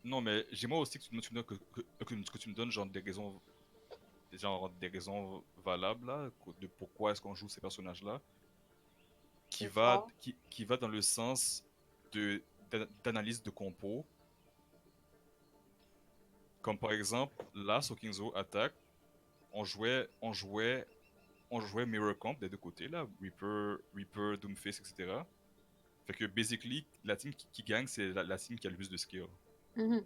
Non, mais j'aimerais aussi que tu me donnes, que tu me donnes genre des raisons valables là, de pourquoi est-ce qu'on joue ces personnages-là, C'est fort. qui va dans le sens d'analyse de compos. Comme par exemple, là, sur King's Attack, on jouait, on jouait, on jouait Mirror Comp des deux côtés, là, Reaper, Doomfist, etc. Fait que, basically, la team qui gagne, c'est la team qui a le plus de skill. Mhm.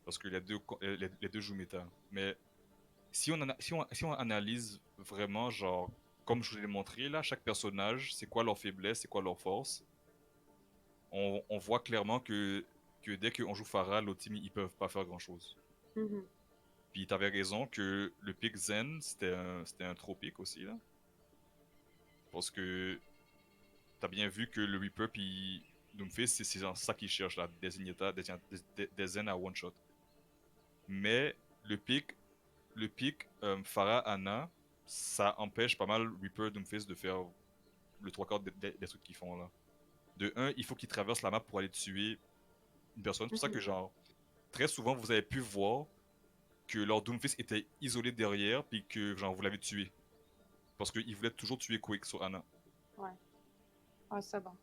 Parce que les deux jouent méta. Mais si on analyse vraiment, genre, comme je vous l'ai montré, là, chaque personnage, c'est quoi leur faiblesse, c'est quoi leur force, on voit clairement que dès qu'on joue Pharah, l'autre team, ils peuvent pas faire grand-chose. Mhm. Puis t'avais raison que le pick Zen, c'était un trop pick aussi, là. Parce que t'as bien vu que le Reaper puis Doomfist, c'est genre ça qu'ils cherchent, là, des Zen à one shot. Mais le pick, Pharah Anna, ça empêche pas mal Reaper Doomfist de faire le trois quarts des trucs qu'ils font, là. De un, il faut qu'ils traversent la map pour aller tuer une personne. C'est pour ça que, Mhm. genre, très souvent, vous avez pu voir que leur Doomfist était isolé derrière, puis que, genre, vous l'avez tué. Parce qu'il voulait toujours tuer Quick sur Anna. Ouais. Ouais, c'est bon.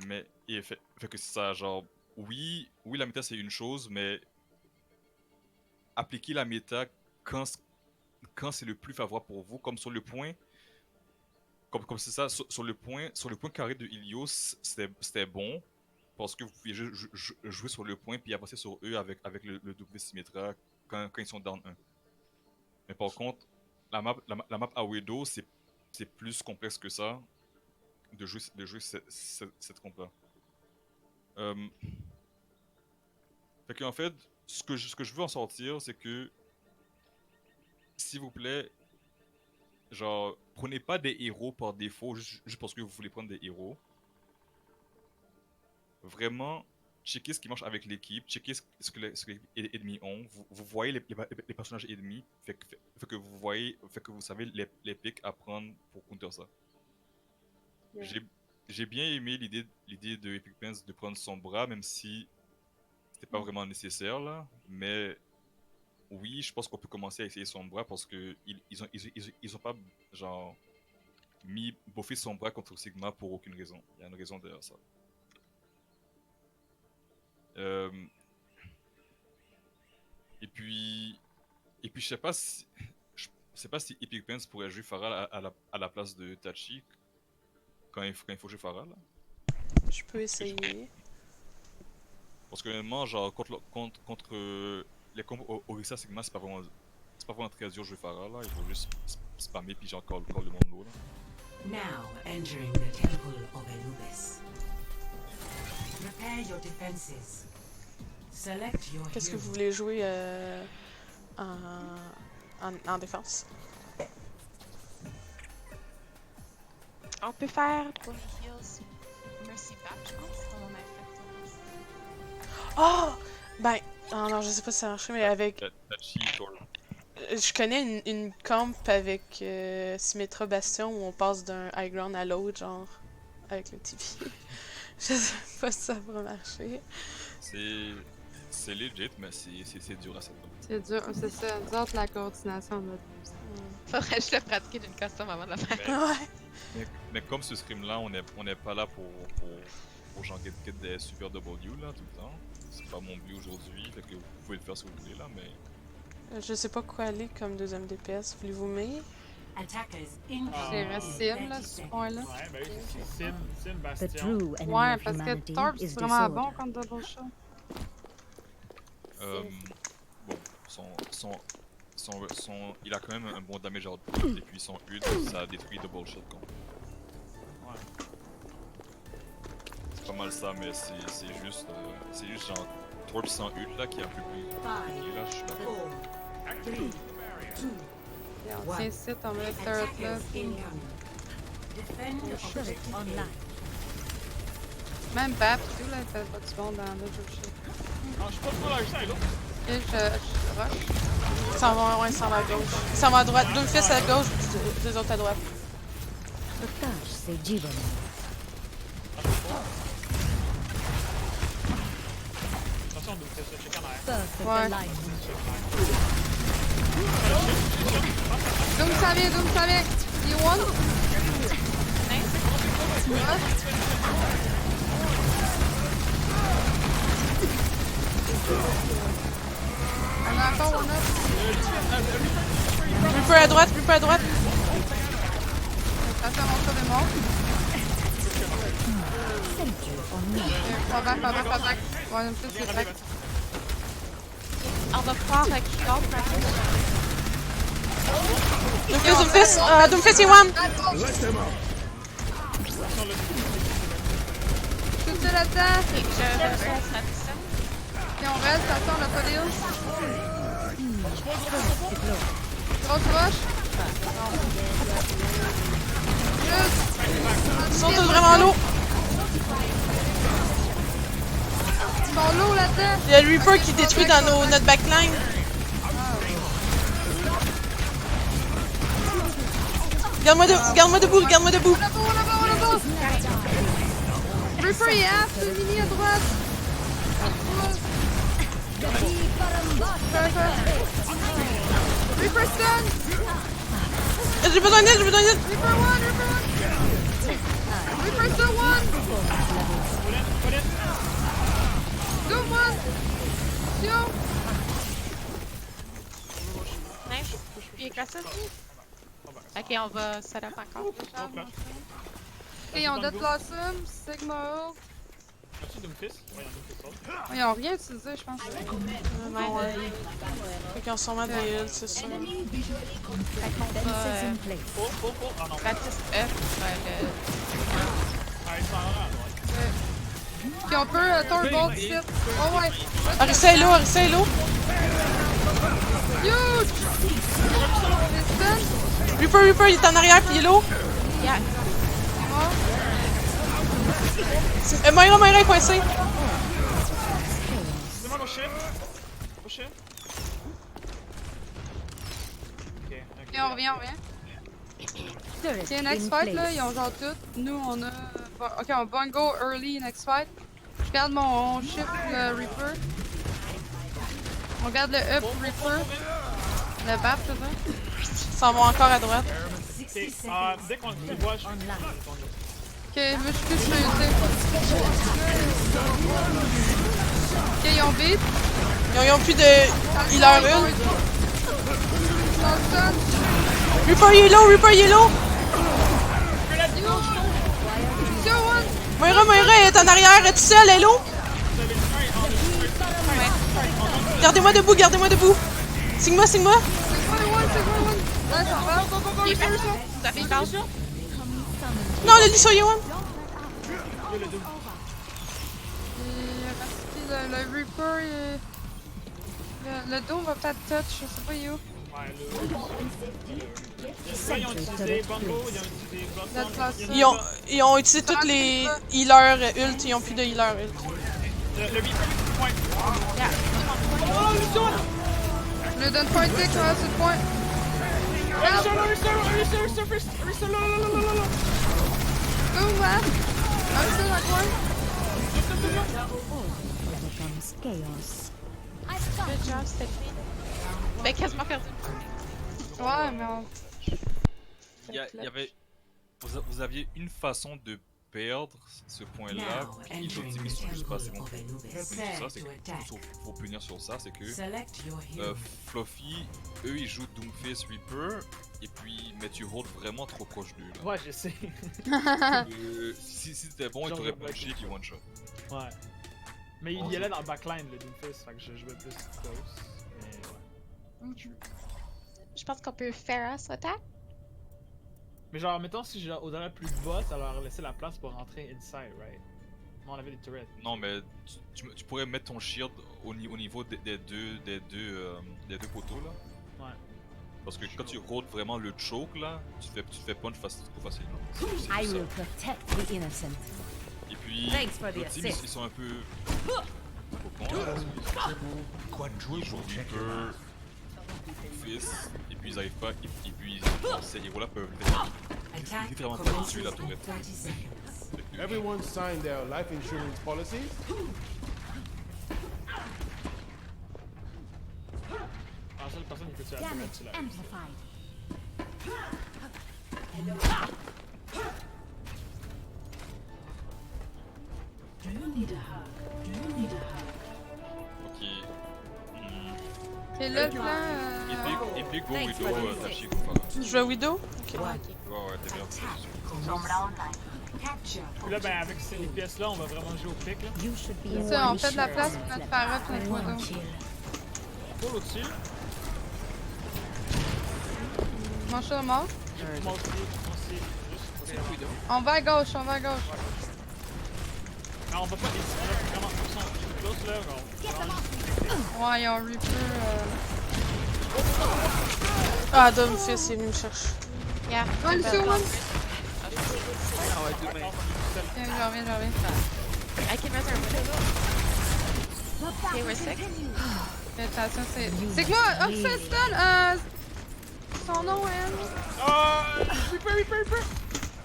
Mais, fait que c'est ça, genre, oui, la méta c'est une chose, mais appliquer la méta quand, quand c'est le plus favorable pour vous, comme sur le point, comme c'est ça, sur le point carré de Ilios, c'était bon, parce que vous pouviez jouer sur le point, puis avancer sur eux avec le double Symmetra quand ils sont down 1. Mais par contre, la map à Widow, c'est plus complexe que ça, de jouer cette comp-là. Euh, Fait qu'en fait, ce que je veux en sortir, c'est que, s'il vous plaît, genre, prenez pas des héros par défaut juste parce que vous voulez prendre des héros. Vraiment, checkez ce qui marche avec l'équipe, checkez ce que les ennemis ont. Vous voyez les personnages ennemis, fait que vous voyez, fait que vous savez les picks à prendre pour counter ça. Yeah. J'ai j'ai bien aimé l'idée de Epic Pens de prendre son bras, même si c'était pas vraiment nécessaire là, mais oui, je pense qu'on peut commencer à essayer son bras parce que ils ont pas genre mis buffé son bras contre Sigma pour aucune raison. Il y a une raison derrière ça. Euh, et puis je sais pas si Epic Pens pourrait jouer Pharah à la place de Tachi quand il faut jouer Pharah là. Je peux essayer. Parce que honnêtement, genre contre les combos Orisa Sigma, c'est pas vraiment très dur de jouer Pharah là. Il faut juste spammer puis genre call le monde low là. Now entering the temple of Anubis. Prepare your defenses. Select your Qu'est-ce que hero. vous voulez jouer en, en défense? On peut faire. Pour les heals, Mercy Bat, je pense, comme on a fait. Oh! Ben, oh non, je sais pas si ça marche, mais avec. Tachi, Thor. Je connais une camp avec Symmetra Bastion où on passe d'un high ground à l'autre, genre, avec le TV. Je sais pas si ça va marcher. C'est legit, mais c'est dur à cette temps. C'est dur, c'est ça. Nous autres, la coordination de notre Faudrait juste le pratiquer d'une custom avant de la faire. Ouais. Mais comme ce stream-là, on n'est pas là pour genre get des super W là tout le temps. C'est pas mon but aujourd'hui, fait que vous pouvez le faire si vous voulez là, mais Je sais pas quoi aller comme deuxième DPS. Voulez-vous m'aider? Attackers C'est incoming. Racine, là, ce point-là. Ouais, ben c'est Sim The Bastion. true enemy Ouais, of parce que humanity Torp, is c'est vraiment disorder. bon contre Double Shot. bon, il a quand même un bon damage output et puis son ult, ça détruit double shot quoi. Ouais. C'est pas mal ça, mais c'est juste genre Torp sans ult là qui est un peu plus compliqué là, je suis d'accord. 4, 3, 2, Et on tient ici, on met le turret là. attackers Puis... incoming. Defend Turret objective online. Même Bap, tout, là, il fait pas du bon dans le Double Shot. Non, je suis pas trop là, je suis là. Et je rush. Ils s'en vont, ouais, ils s'en vont à gauche. Ils s'en vont à droite. Deux fils à gauche, deux autres à droite. Prakash se Jivan. Perfect Ouais. alignment. Doom ça vient, Doom ça vient. You won? On a encore one up. Reaper à droite, Reaper à droite. Ça fait mon tour est mort. Sentry on me. Pas back, pas back, pas back. Ouais, en plus il est back. On va pouvoir kill off Doomfist, il one. Tout ça là-dedans. et je ressource la personne. Et on reste, attends, on a pas d'heal. First blow. Grosse rush. Juste. Ils sont tous vraiment low. Ils sont low là-dedans. Il y a le Reaper qui détruit dans notre backline. Garde-moi debout, garde-moi debout. On a beau. Reaper, il est half, c'est mini à droite. Reaper stun. J'ai besoin d'aide, Reaper one. Reaper still one. Doom one. Yo. Nice. Il est cassé. Ok, on va set up encore. Ok, ils ont Dead Blossom, Sigma Ult. As-tu Doomfist? Ouais, il y a Doomfist Ult. Ils ont rien utilisé, je pense. Fait qu'ils ont sûrement des heals, c'est sûr. Fences in place. Oh, ah non. Baptiste F. Ah, ils sont là, ouais. Ok, on peut Thornbolt ici. Oh ouais. Arissa est low. Huge! Les stun. Reaper, il est en arrière, puis il est low. Yeah. Moira est coincé. Donne-moi mon shift. Mon shift. Ok. Ok, on revient. Turret Ok, next in fight là, place. ils ont genre tout. Nous on a. Ok, on va go early next fight. Je garde mon shift le Reaper. On garde le up Reaper. Le BAP, c'est ça? Ils s'en vont encore à droite. Ok, dès qu'on le voit, je Ok, moi je suis plus sur UT. Ok, ils ont beat. Ils ont plus de healer ult. Sans stun. Reaper, il est low. Yo one! Moira, elle est en arrière, elle est toute seule, elle est low. Gardez-moi debout. Sigma. C'est quoi one? Nice, on va. Il est parti. Ça fait une pause. Non, le lit sur Yohan. Le Reaper, le dos va pas de touch, je sais pas il est où. Là, ils ont utilisé Bongo, ils ont utilisé Dead Blossom. Blossom. Ils ont utilisé toutes les healers ult, ils ont plus de healers ult. Le Reaper, point. Le donne point tick, ouais, c'est le point. Boom, hein? Un seul à coin. Becomes chaos. Good job, Stephanie. Ben, quasiment perdu. Ouais, mais on... Il y avait. Vous aviez une façon de perdre ce point-là, Now puis l'autre entering team the ils sont juste pas assez temple bons of pour Anubis. punir sur Prepare ça, c'est to attack. faut punir sur ça, c'est que Select your hero. Fluffy, eux ils jouent Doomfist Reaper, et puis mais tu hold vraiment trop proche d'eux là. Ouais, je sais. Si c'était bon, ils Genre t'auraient le punché et one shot. Ouais. Mais il y allait dans le backline, le Doomfist, fait que je jouais plus close. Mais ouais. Je pense qu'on peut faire us attack. Mais genre, mettons si j'ai au delà plus bas, ça leur laissait la place pour rentrer inside, right? Non, on avait des turrets. Non mais tu pourrais mettre ton shield au niveau des deux poteaux là. Ouais. Parce que quand tu hold vraiment le choke là, tu te fais punch trop facilement. C'est I juste ça. will protect the innocent. Et puis, Thanks for the le team, assist. ils sont un peu trop cons là, parce qu'ils jouent Reaper, Fist, et puis ils arrivent pas, et puis ces héros-là peuvent Attack littéralement pas tuer la commences in tourette. 30 seconds. Everyone signed their life insurance policies? peux-tu Damage admettre tu l'as réussi? amplified. Do you need a hug? Do you need a hug? Ok. Hmm. Et là, le plan. Epic Go Widow, Tachi, Koufara. Je vais Widow? Ok. Ouais, ouais, t'es bien. Puis là, ben, avec ces pièces-là, on va vraiment jouer au pic, là. You should be C'est ça, on one fait de la shot place of pour notre the Pharah et notre one Widow. kill. Pull au-dessus. Mange ça mort. Moi aussi, juste. On va à gauche, on va à gauche. Non, on va pas ici, on va vraiment close, là. Ouais, ils ont Reaper. Ah, Doomfist est venu me chercher. Yeah. Ouais, Lucio, one. Oh, I do main. Viens, j'en reviens, j'en reviens. I can res our Widow. Okay, we're sick. Attention, c'est que moi! Oh, c'est stun! Son nom est. Reaper!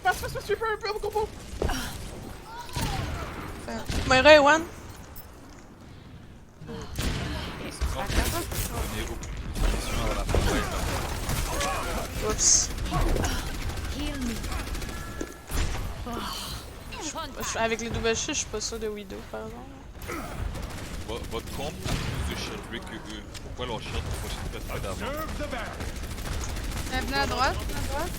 Passe, Reaper, go! Moira et One. On est au position à la fin, ouais. Oups. Heal me. Avec les double shields, je suis pas sûre de Widow, par exemple. Votre comp a plus de shield break que eux. Pourquoi leur shield faut se faire d'avant? Venez à droite, à droite.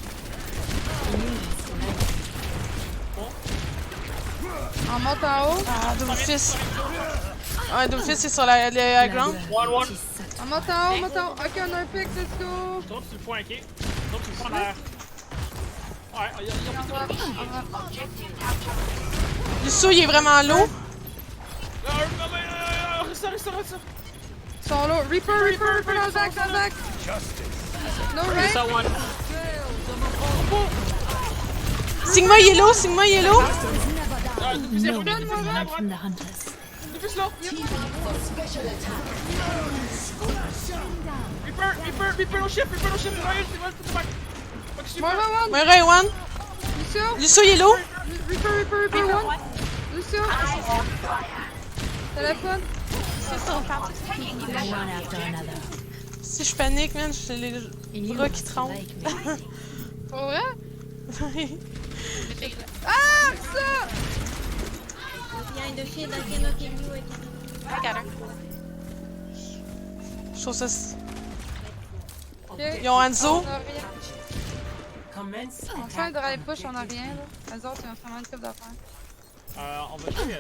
On monte en haut. Ah, Doomfist. Ouais, Doomfist est sur la high ground. One. On monte en haut, monte en haut. Ok, on a un pic, let's go. Je tombe sur le point, ok? Je tombe sur le point en arrière. Ouais, On va. Lucio, il est vraiment low. Reste. Ils sont low. Reaper dans le back, No right? Ça, one. Sigma yellow. No run from the hunters. Depuis là. Reaper, no shift, right, One. Moira et One. Lucio. Lucio yellow. Reaper, one. Lucio. Téléphone. One after another. Si je panique, man, j'ai les bras qui tremblent. Pour vrai? Ah, ça! I got her. Je trouve ça... Ok. Ils ont Hanzo. On a rien. Commence On fait un drive push, on a rien là. Les autres, ils ont vraiment une coupe d'affaires. On va jouer main.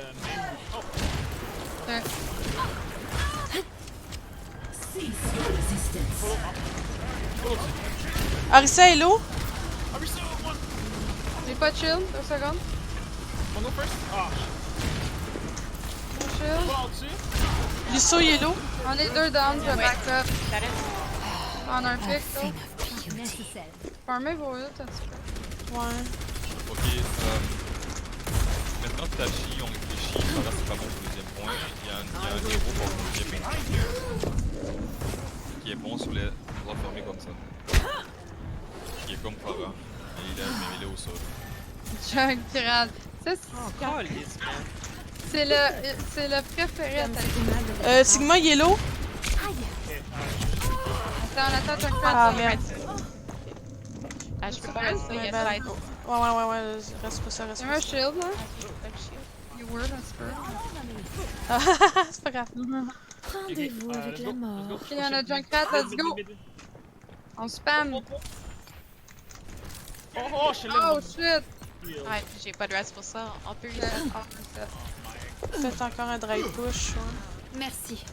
Oh, Ok. cease your resistance. Arissa est low. one. J'ai pas de shield, 2 secondes. On go first. Ah, Mon shield. pas en dessus. Lucio yellow. On est 2 down, je back up. Got it. On a un pick là. Necessary. Farmez vos hits un petit peu. Ouais. Ok, maintenant que Tachi, on réfléchit, Farah c'est pas bon au deuxième point. Il y a un héros pour le deuxième point. Qui est bon sur les droits fermés comme ça. Qui est comme Farah. Mais il est au sol. Junkrat. Ça, Oh, lisse, man. c'est le préféré à ta Sigma yellow. Attends, Junkrat. Ah merde. Ah, je peux pas rester. Ouais, Yes, ben, I do. ouais, reste pas ça. J'ai un shield là. You were, un petit peu. C'est pas grave. Rendez-vous avec la mort. Ok, on a Junkrat, let's go. On spam. Oh, je suis là. Oh shit. Ouais, j'ai pas de rest pour ça. On peut Ok, reset. on reset. Faites encore un drive push. Ouais. Merci.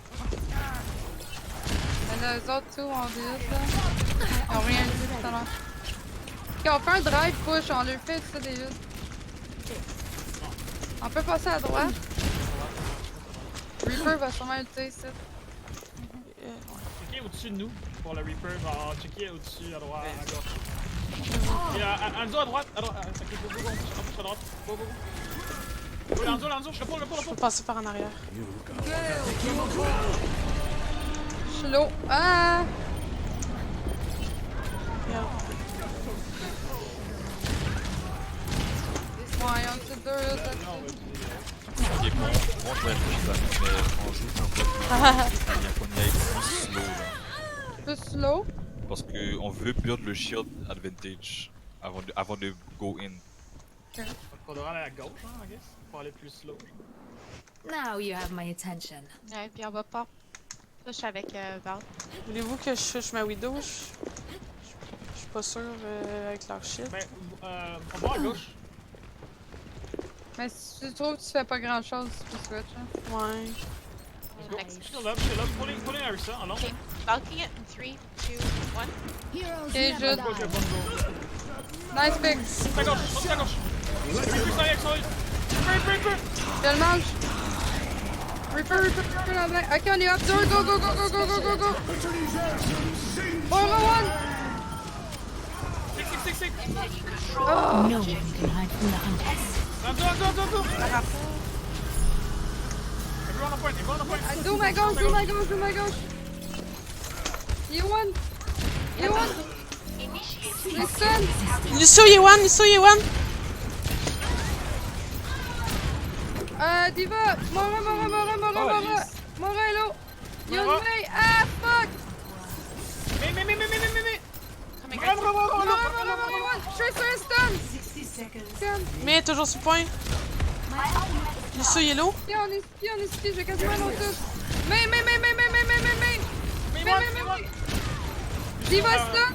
Mais là, les autres, tout, on dit là. Ils ont rien dit tout à l'heure. Ok, on fait un drive push, on leur fait ça des hits. On peut passer à droite. Reaper va sûrement ulter ici. Checker au-dessus de nous pour le Reaper. Va checker au-dessus, à droite, à gauche. Et Anzo à droite, Ok, go, on push à droite. Go. Oui, Anzo, je le pull. Faut passer par en arrière. Je suis low. Ah! Merde. Ouais, ils ont petit 2 hits là-dessus. Ok, bon, moi je vais être plus mais on joue complètement. Il y a pas de night plus slow là. Plus slow? Parce que on veut build le shield advantage avant de go in. Donc on devrait aller à gauche, hein, I guess, pour aller plus slow. Now you have my attention. Ouais, puis on va pas push avec Val. Voulez-vous que je fiche ma Widow? Je suis pas sûre avec leur shit. Mais on va à gauche. Mais si tu trouves que tu fais pas grand chose, tu peux switch. Hein. Ouais. Let's go. Next. Shield up, pulling Arisa, en long. Okay, Valkyrie it in 3, 2, 1. Heroes Okay, never just Gauche, die. nice pick. À gauche, on à gauche. Reaper sur X, Reaper. Je le mange. Reaper dans le bain. Ok, on est up. Go. Moira one. Six. No one can hide from the hunters. Go. Everyone on point. Do my gauche. You won. Listen. Lucio Yewan! Diva. Moira. Moira est low. You Moira. may. Ah, fuck. Mais. Coming Run. Moira. Tracer is stun. 60 seconds. Come. Mais toujours sur point. Lucio Yellow. Viens, on est ici, je vais quasiment l'en tous. Mais. Diva stun.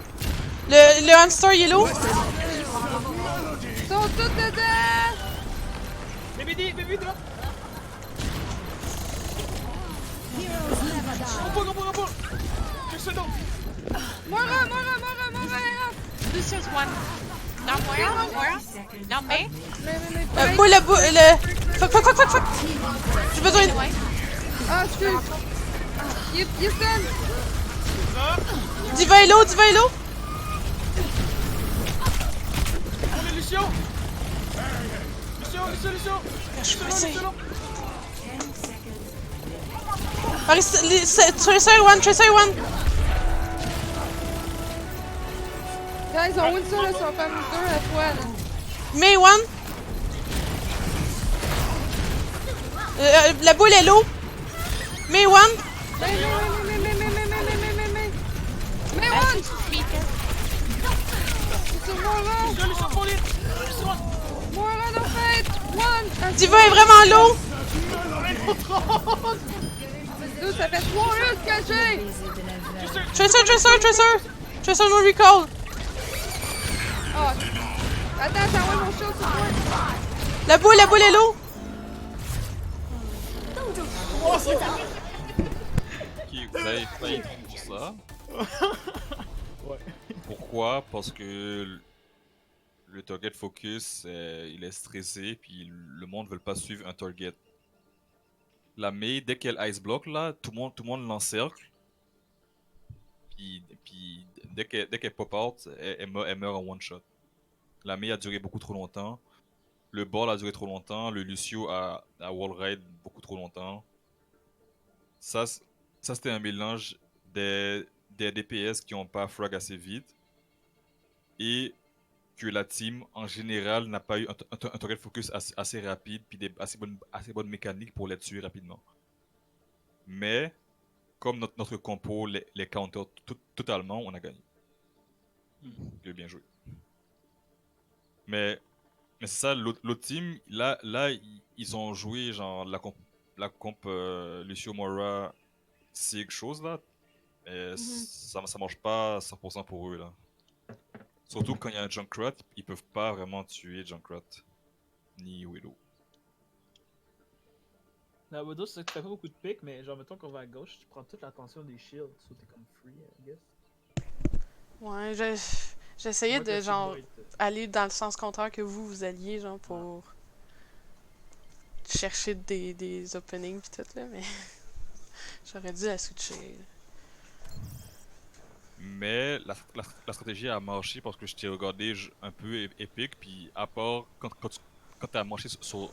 Le hamster Yellow. Ils sont tous dedans. Baby, t'es là. Heroes never die. Repos. Juste le dos. Moira. Lucio's 1. Now Moira. Now May. Mais. Boule, le... Fuck. J'ai besoin de... Away. Ah, excuse. You stun. Diva Hello. On est Lucio. Je suis pressée. 10 seconds. Tracer one. Guys, on win ça, là, ils sont comme 2 à fois, là. May one. La boule est low. May one. Mais one! C'est Moira dans fait! One! Diva est vraiment low. Deux, ça fait 3 russes cachés! Tracer no recall. Oh! Attends, j'envoie mon shield sur toi! La boule est low. Ok, vous avez failli pour ça. Ouais. Pourquoi? Parce que le target focus, il est stressé, puis le monde ne veut pas suivre un target. La Mei, dès qu'elle ice block là, tout le monde l'encercle. Puis dès qu'elle pop out, elle meurt en one shot. La Mei a duré beaucoup trop longtemment. Le ball a duré trop longtemps. Le Lucio a wall ride beaucoup trop longtemps. Ça c'était un mélange des DPS qui n'ont pas frag assez vite et que la team en général n'a pas eu un target focus assez rapide puis assez bonnes mécaniques pour les tuer rapidement. Mais comme notre compo les counter totalement, on a gagné. Bien joué. Mais c'est ça, l'autre team, là ils ont joué genre la comp Lucio Moira Sig chose là. Et ça marche pas 100% pour eux là. Surtout quand il y a un Junkrat, ils peuvent pas vraiment tuer Junkrat ni Widow. La Widow, c'est que tu fais pas beaucoup de pics, mais genre, mettons qu'on va à gauche, tu prends toute l'attention des shields, so t'es comme free, I guess. Ouais, j'essayais Moi, de t'as genre Sigma et aller dans le sens contraire que vous alliez, genre pour chercher des openings pis tout là, mais j'aurais dû la switcher. Mais la stratégie a marché parce que je t'ai regardé un peu épique, puis à part quand t'as marché sur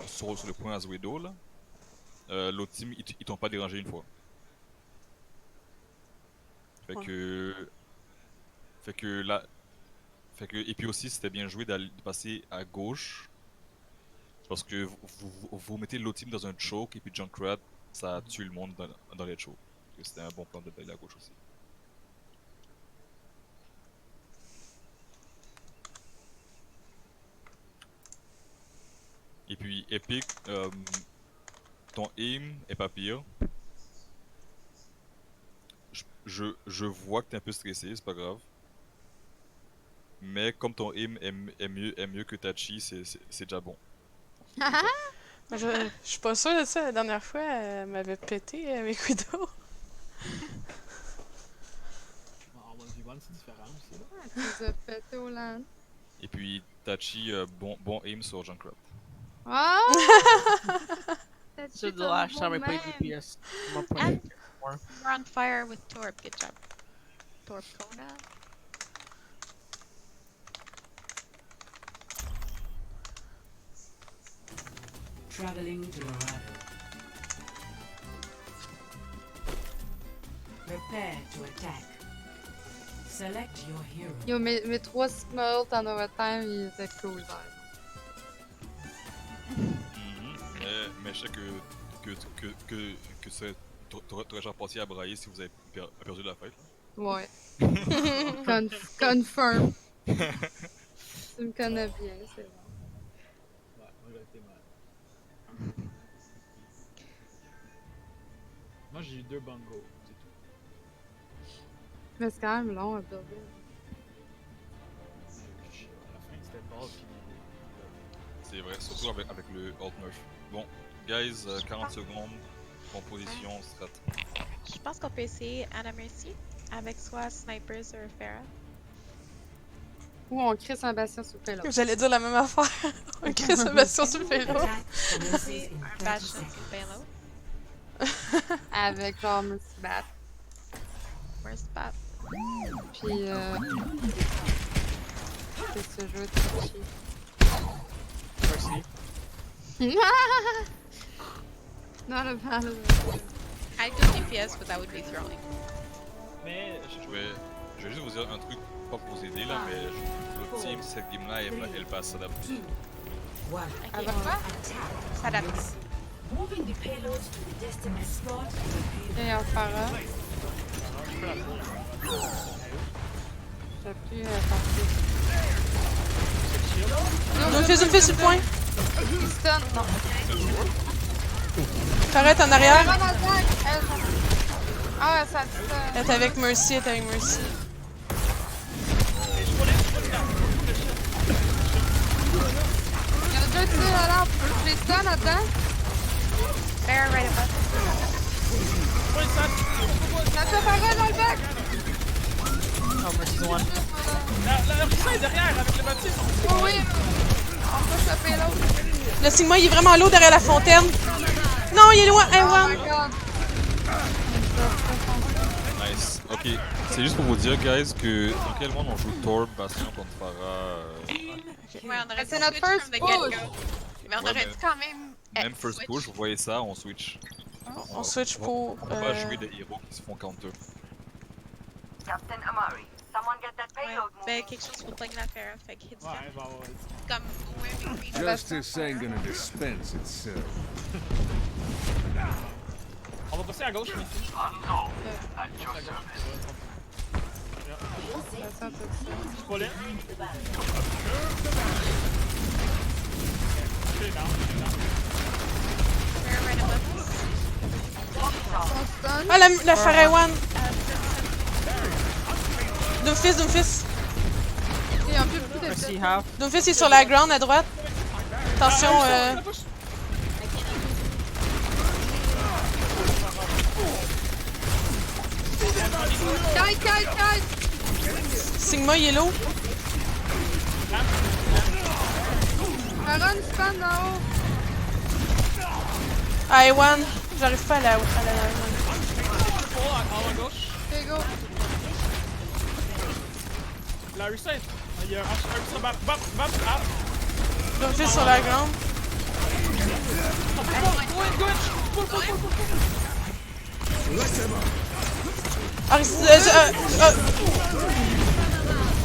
le point Azuedo là, l'autre team ils t'ont pas dérangé une fois. Fait Ouais. que là. Et puis aussi c'était bien joué de passer à gauche. Parce que vous mettez l'autre team dans un choke et puis Junkrat ça tue le monde dans les chokes. C'était un bon plan de d'aller à gauche aussi. Et puis Epic, ton aim est pas pire. Je vois que t'es un peu stressé, c'est pas grave. Mais comme ton aim est mieux que Tachi, c'est déjà bon. Je suis pas sûre de ça. La dernière fois, elle m'avait pété avec Widow. En 1v1, c'est différent aussi. Là. Tu les as pété au land. Et puis Tachi, bon aim sur Junkrat. Ah! So the last time I played DPS, I'm up on more. We're on fire with Torb. Good job. Torb Kona. Traveling to Dorado. Prepare to attack. Select your hero. Yo, mes 3 Sigma ult en overtime, ils étaient cool, par exemple. Mais je sais que t'aurais genre parti à brailler si vous avez perdu la fête. Là. Ouais. Confirm. Tu me connais bien, c'est bon. Ouais, moi j'ai été mal. Moi j'ai eu 2 bongos, c'est tout. Mais c'est quand même long à builder. À la fin c'était pas puis. C'est vrai, surtout avec le Alt 9. Bon, guys, 40 secondes, composition, strat. Je pense qu'on peut essayer Anna Mercy avec soit Sniper sur Pharah. Ou on crée un bastion sur le payload. J'allais dire la même affaire. On crée sa bastion sur le vélo. Attack commences in 30 Bastion seconds. sur Payload. Avec genre Mercy Bat. Worst spot. Puis c'est ce jeu de chier. Merci. Not a battle. I'd go DPS, but that would be throwing. Mais Je vais juste vous dire un truc, pas pour vous aider là, mais le team, cette game-là, elle passe s'adapter. 2, 1. Avec quoi? Attack. S'adapte. Moving the payload to the destined spot. Et en Pharah. je peux la prendre. J'ai plus partir. Zoom fais sur le point. Stun, non. T'arrêtes en arrière. Pharah dans le back, elle. Ah ouais, ça dit ça. Elle est avec Mercy, elle est avec Mercy. Il y en a 2 tirs à l'arbre. Je les stun là-dedans. Pharah right above. Ça fait Pharah dans le back. Oh, Mercy's one. La Rissa est derrière avec le baptiste. Oh oui. On peut choper l'autre. Le Sigma, il est vraiment lourd derrière la fontaine. Non, il est loin. Hey, Oh my one. god. Nice. Ok, c'est juste pour vous dire, guys, que dans quel monde on joue Torb, Bastion contre Pharah. Ouais, on aurait dû C'est notre switch first from the push. get-go. Mais on Ouais, aurait mais- dû quand même. Même first switch. push, vous voyez ça, on switch. On switch pour. On va pas jouer des héros qui se font counter. Captain Amari, someone get that Ouais, payload ben moving. quelque chose pour plug la Pharah, fait que hit Ouais, bah ouais. comme ouais, oui. Justice ain't gonna dispense itself. On va passer à gauche, mais ici. Je suis pas là. Ok, down. Pharah right above us. Stun. Ah, la Pharah one. Doomfist. Il y a un peu plus de Mercy half. Doomfist est sur la ground à droite. Attention, Kite. Sigma, il est low. Pharah une stun en haut. Ah, one. J'arrive pas à la one. En gauche. Ok, go. La Rissa est. Il y a un Rissa bap, ah. Doomfist sur la ground.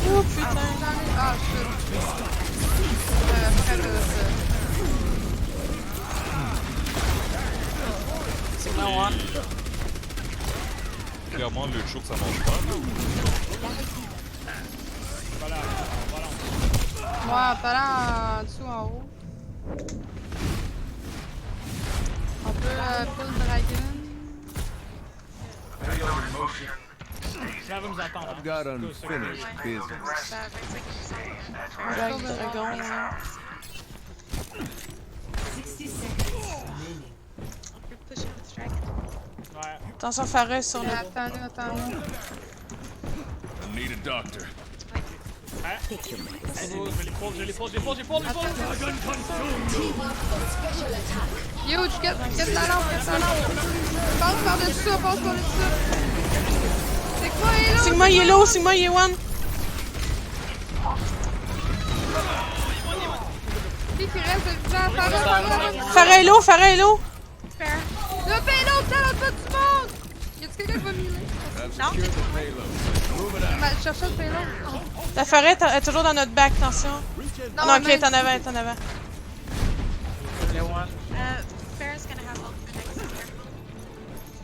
Oh putain. Ah shit. Près de ça. Sigma one. Clairement, le choke ça marche pas. Voilà, voilà. Ouais, pas là en dessous, en haut. Pull Dragon. Ça va nous attendre. I've got unfinished business. Dragon, ouais. 60 seconds remaining. Ouais. Attention, Farah sur le. Attends-nous. I need a doctor. Hein? Je les pull. Yo, get la lampe. Passe par-dessus ça. C'est quoi, Hello? Sigma Yellow, Sigma Yewan. Qui reste de vivant? Farah Hello. Le payload, t'as l'autre bout du monde! Y'a-tu quelqu'un qui va m'aider? Secure the payload. Je cherchais le payload. La forêt est toujours dans notre back, attention. Non, ok, t'en avais. Farah's gonna have ult for next year.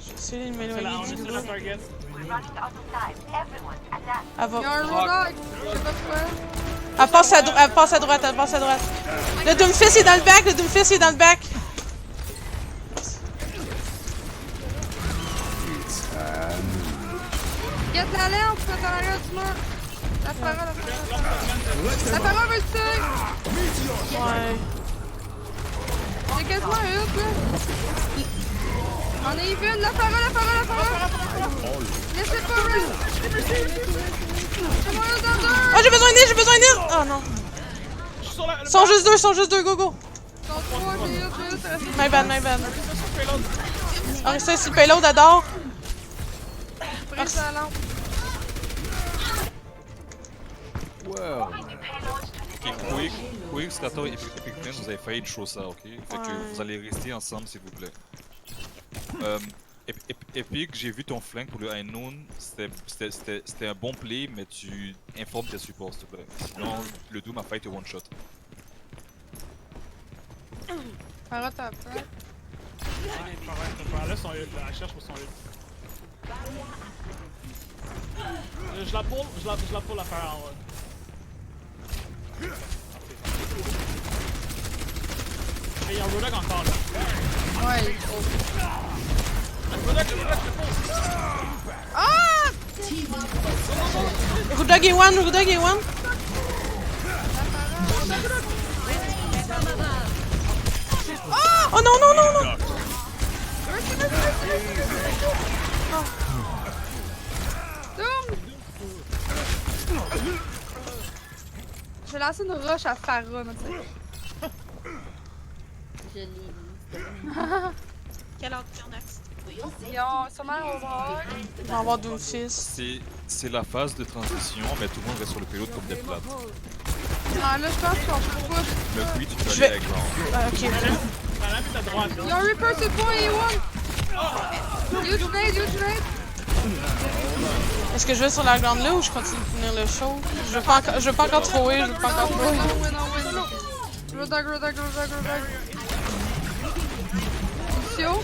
Je suis allée C'est m'éloigner là, on du est sur groupe. la target. We're running out of time. Everyone, attack. Elle va. Y'a un roadhog, je sais pas quoi. Elle passe à droite. Le Doomfist est dans le back. Get la lampe, fais dans l'arrière du mur. La Farah veut le tuer. Ouais. C'est quasiment un hit, là. On est even, la Farah. Laissez pas Red. C'est mon hit dans deux. Oh, j'ai besoin d'aide. Oh non. Je suis sur la. Ils sont juste deux, go. Ils sont trois, j'ai hit. My bad. Ah, ça, c'est le payload, adore. Brise la lampe. Well, Ok, Quick, Strato et Epic Man, vous avez failli show ça, ok? Fait que vous allez rester ensemble, s'il vous plaît. Epic, j'ai vu ton flank pour le Unknown, c'était un bon play, mais tu informes tes supports, s'il te plaît. Sinon, le Doom a failli te one-shot. Farah, t'as peur. Là, son ult, là. Elle cherche pour son ult. Je la pull la faire en haut. Et il y a un Roadhog encore là. Ouais, il est trop. Le Roadhog, je le pull. Ah! Roodog et one. Oh non. Doom! Je vais lancer une rush à Farah, mais tu sais. Quel ordre qu'il y en a? Ils ont sûrement un overhaul. On va avoir Doomfist. C'est la phase de transition, mais tout le monde reste sur le payload comme des plates. Ah, là, je pense qu'on push. Le Quick, tu peux Je aller vais- avec Ground. Ah, ok. La lampe est à droite. Ils ont Reaper sur le point et one. Huge nade. Est-ce que je vais sur la grande là ou je continue de finir le show? Je veux pas encore thrower. Win. Roadhog. Lucio.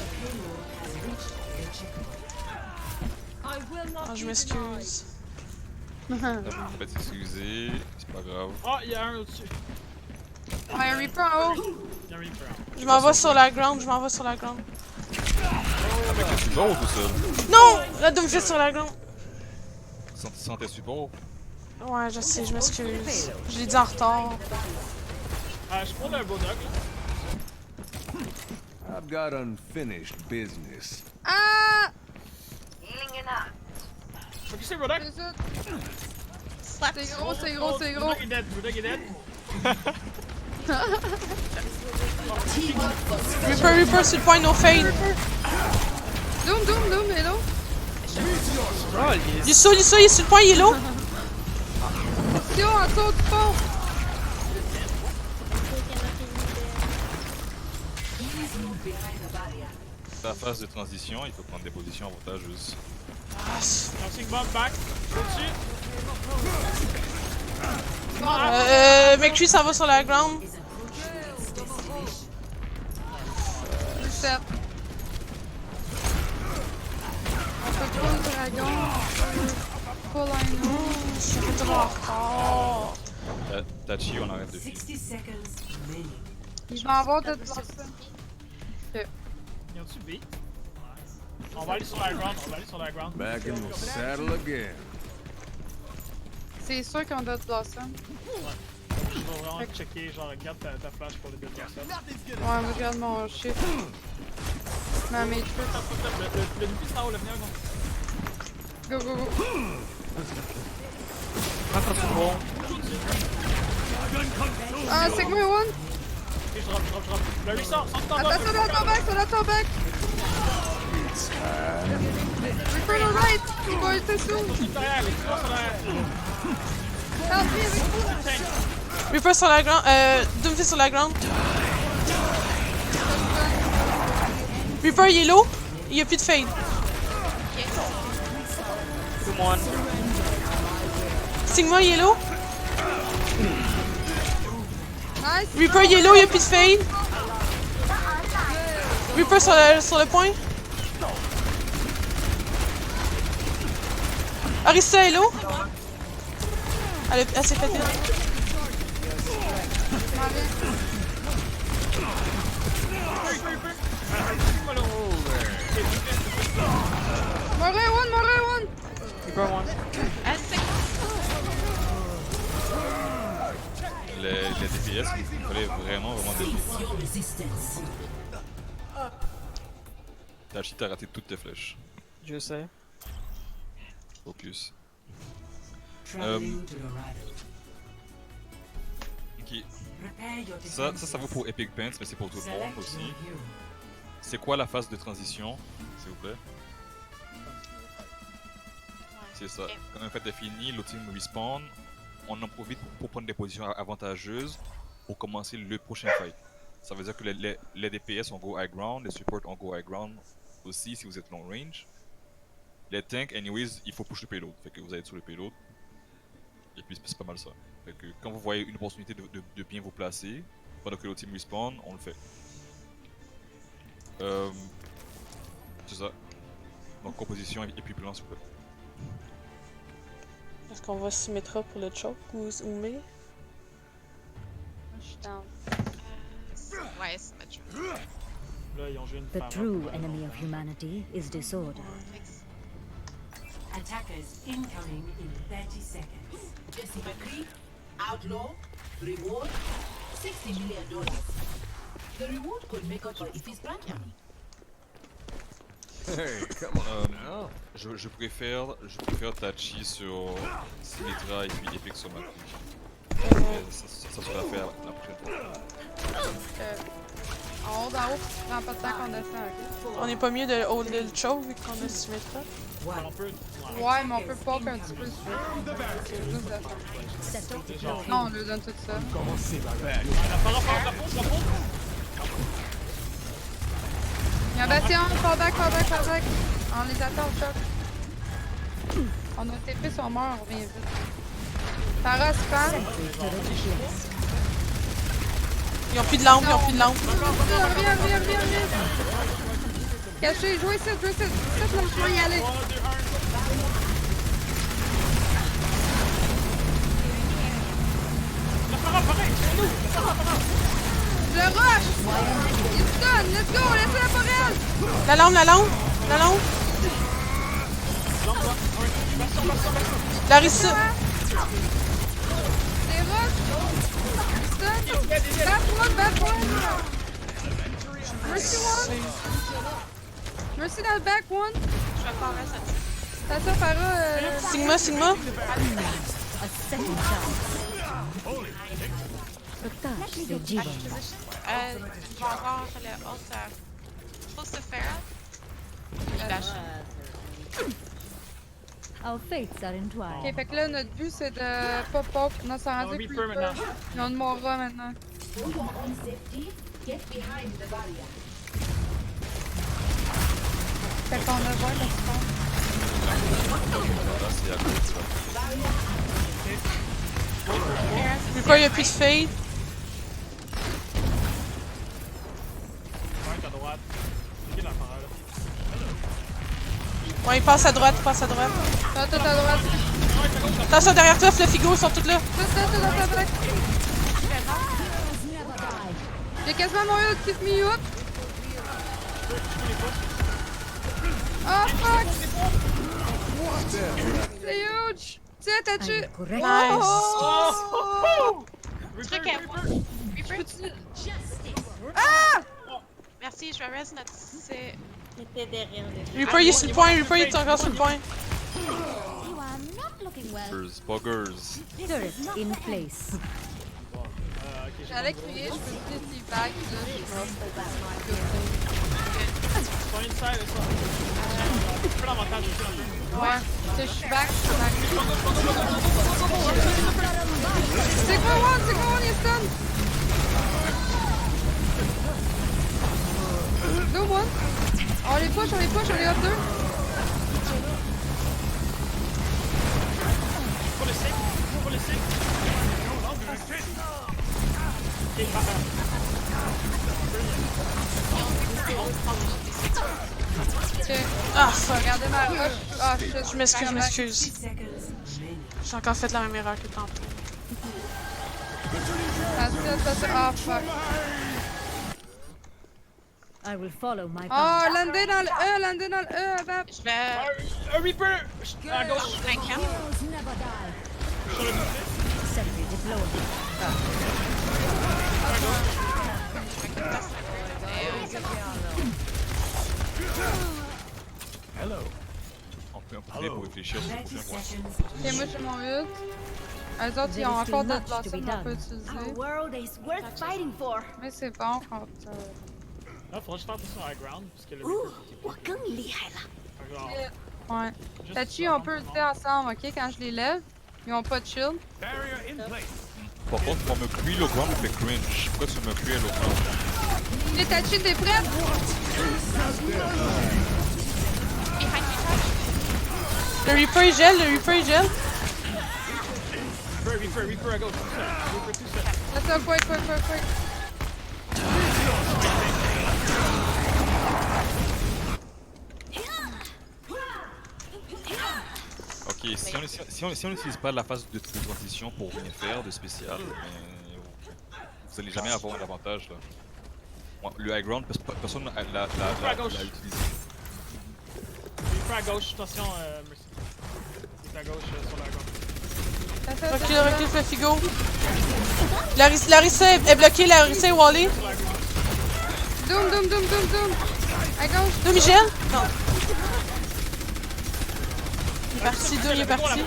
Ah, je m'excuse. Vous faites excuser, c'est pas grave. Oh, il y a un au-dessus. Ouais, un Reaper en haut. Il y a un Reaper. Je m'en vais sur la ground. Avec le support ou tout seul? Non! La Doomfist sur la ground. Sans tes supports? Ouais, je sais, je m'excuse. Je l'ai dit en retard. Je prends le Roadhog là. I've got unfinished business. Ah! Healing enough. Faut que c'est Roadhog. C'est ça. Slap. C'est gros. Roadhog est dead. Reaper sur le point, no fade. Doom, hello. Lucio, il est sur le point, il est low. Lucio, en dessous du pont. C'est la phase de transition, il faut prendre des positions avantageuses. Merci, Bob, back. Au-dessus. McCree s'en va sur la ground. 17. On peut pull le dragon. Pull un nom. Je suis trop en retard. Tachi, on arrête de filer. 60 seconds remaining. Je m'en vais de blossom. Ok. Ils ont-tu B? On va aller sur la ground, on va aller sur la ground. Back in the saddle again. C'est sûr qu'on doit Blossom. Je vais vraiment checker, genre, regarde ta flash pour les deux personnes. Ouais, moi, je regarde mon shift. Ma matrix. Le nupi, c'est en haut, le venir, Go, go, go. Ah, c'est que moi, one. Ok, je drop. Le ressort, sors ton bas. Attends, ça doit ton back. Reaper on right. Il va être sous. Il est derrière, il est sur derrière. Help me avec vous. Reaper sur la ground. Doomfist sur la ground. Reaper, il est low. Il y a plus de fade. Come on. Sigma, il est low. Nice. Reaper, il est low, il y a plus de fade. Reaper sur le point. Arista est low. Elle s'est fait tirer. Moray one. Reaper one. Les DPS, il fallait vraiment dévier. Tachi, t'as raté toutes tes flèches. Je sais. Focus. Traveling to Dorado. Ok. Prepare your Ça vaut pour Epic Paints, mais c'est pour tout le monde Select aussi. your hero. C'est quoi la phase de transition, s'il vous plaît? C'est ça. Quand un fait est fini, l'autre team respawn. On en profite pour prendre des positions avantageuses pour commencer le prochain fight. Ça veut dire que les DPS on go high ground, les supports on go high ground aussi si vous êtes long range. Les tanks, anyways, il faut push le payload. Fait que vous allez sur le payload. Et puis c'est pas mal ça. Fait que quand vous voyez une opportunité de bien vous placer, pendant que l'autre team respawn, on le fait. C'est ça. Donc composition et puis plan s'il vous plaît. Est-ce qu'on va Symmetra pour le choke ou mais? Je suis down. Ouais, c'est Metro. Là, ils ont joué une The femme. true enemy of humanity is disorder. Attackers incoming in 30 seconds. Jessica Creek, outlaw, reward, $60 million. The reward could make up for if he's brand money. Hey, come on now. Je préfère Tachi sur Symmetra et puis Epic sur Macri. Ça sera l'affaire la prochaine fois. En haut, d'en haut, prends pas de temps qu'on descend, ok? On est pas mieux de hold le choke vu qu'on a Symmetra? On peut. Ouais, mais on peut poke un petit peu si tu veux. C'est juste de ça. Non, on lui donne tout ça. Il y a un bastion, fall back. On les attend au choc. On a TP sur mort, on revient vite. Tara, spam. Ils ont plus de lampe, Reviens. Caché, jouez ça, là, je vais y aller. Je rush! Il se donne, let's go, laissez-la pour elle! La lampe. Larissa. Des rush! Back one! Mercy dans le back one! Je vais faire ça. T'as ça, Farah, Sigma. A second chance. Protect the Jivan. Je vais avoir le autre. Close to Farah. Il dash. Our fates are entwined. Ok, fait que là, notre but c'est de pas pop. Non, c'est rendu Reaper Reaper. maintenant. Ils ont de Mora maintenant. For your own safety, get behind the barrier. Fait qu'on a voir le sport. Là, c'est à côté, ça. Reaper, il y a plus de fade. Ouais, à droite. C'est qui l'affaire là? Ouais, il passe à droite. Toi, à droite. Attention derrière toi, le figure, ils sont toutes là. Tout dans ta back. J'ai quasiment mon heal, keep me up. Oh fuck! C'est huge! Tiens, t'as tué! Correct. Nice. Oh! Truc à moi. Reaper. Ah! Merci, je vais res notre. C'est. J'étais derrière les Reaper, il est sur le point. Reaper, il est encore sur le point. You are not looking well. Buggers. Turret in place. J'allais crier, je peux te dire feedback, là, je suis morte. Ils sont inside, ils sont. Un peu l'avantage aussi un peu. Ouais, je suis back, je suis back. C'est quoi one? C'est quoi one? Il est stun! Deux one. On les push, on les up deux. Pour les sick. Ok. Ah, fuck. Regardez ma rush. Ah, shit. Je m'excuse, je m'excuse. 60 seconds remaining. J'ai encore fait la même erreur que tantôt. Ah, fuck. I will follow my Oh, path. landez dans le E, Abab. Je vais. Un Reaper! À gauche! Un camp. Heroes never die. Sur le côté. Sentry deployed. On peut en pour réfléchir sur le 30 prochain point. seconds. Ok, moi j'ai mon ult. Eux autres, ils ont encore d'autres blossoms qu'on peut utiliser. world is worth fighting for. Mais c'est bon quand. Là, faudrait que je fasse attention à high ground, parce que le Reaper. 我更厉害了。 Genre, Ouais. juste Tachi, on peut ulter ensemble, ok? Quand je les lève, ils ont pas de shield. Par contre, mon me cuit le ground me fait cringe. Pourquoi tu me cuis à l'autre ground? Les Tachi, t'es prête? Le Reaper, il gèle, Reaper à gauche, tout seul. Reaper tout seul. Laisse ça, quick. Ok, si on n'utilise pas la phase de transition pour rien faire de spécial, vous allez jamais avoir l'avantage là. Ouais, le high ground, personne l'a utilisé. Reaper à gauche, attention, merci. Il est à gauche sur la gauche. Recule, Flafigo. Larissa est bloquée, Larissa et Wally. Doom. À gauche. Doom, il gèle? Non. Il est parti, Doom, il est parti. Est-ce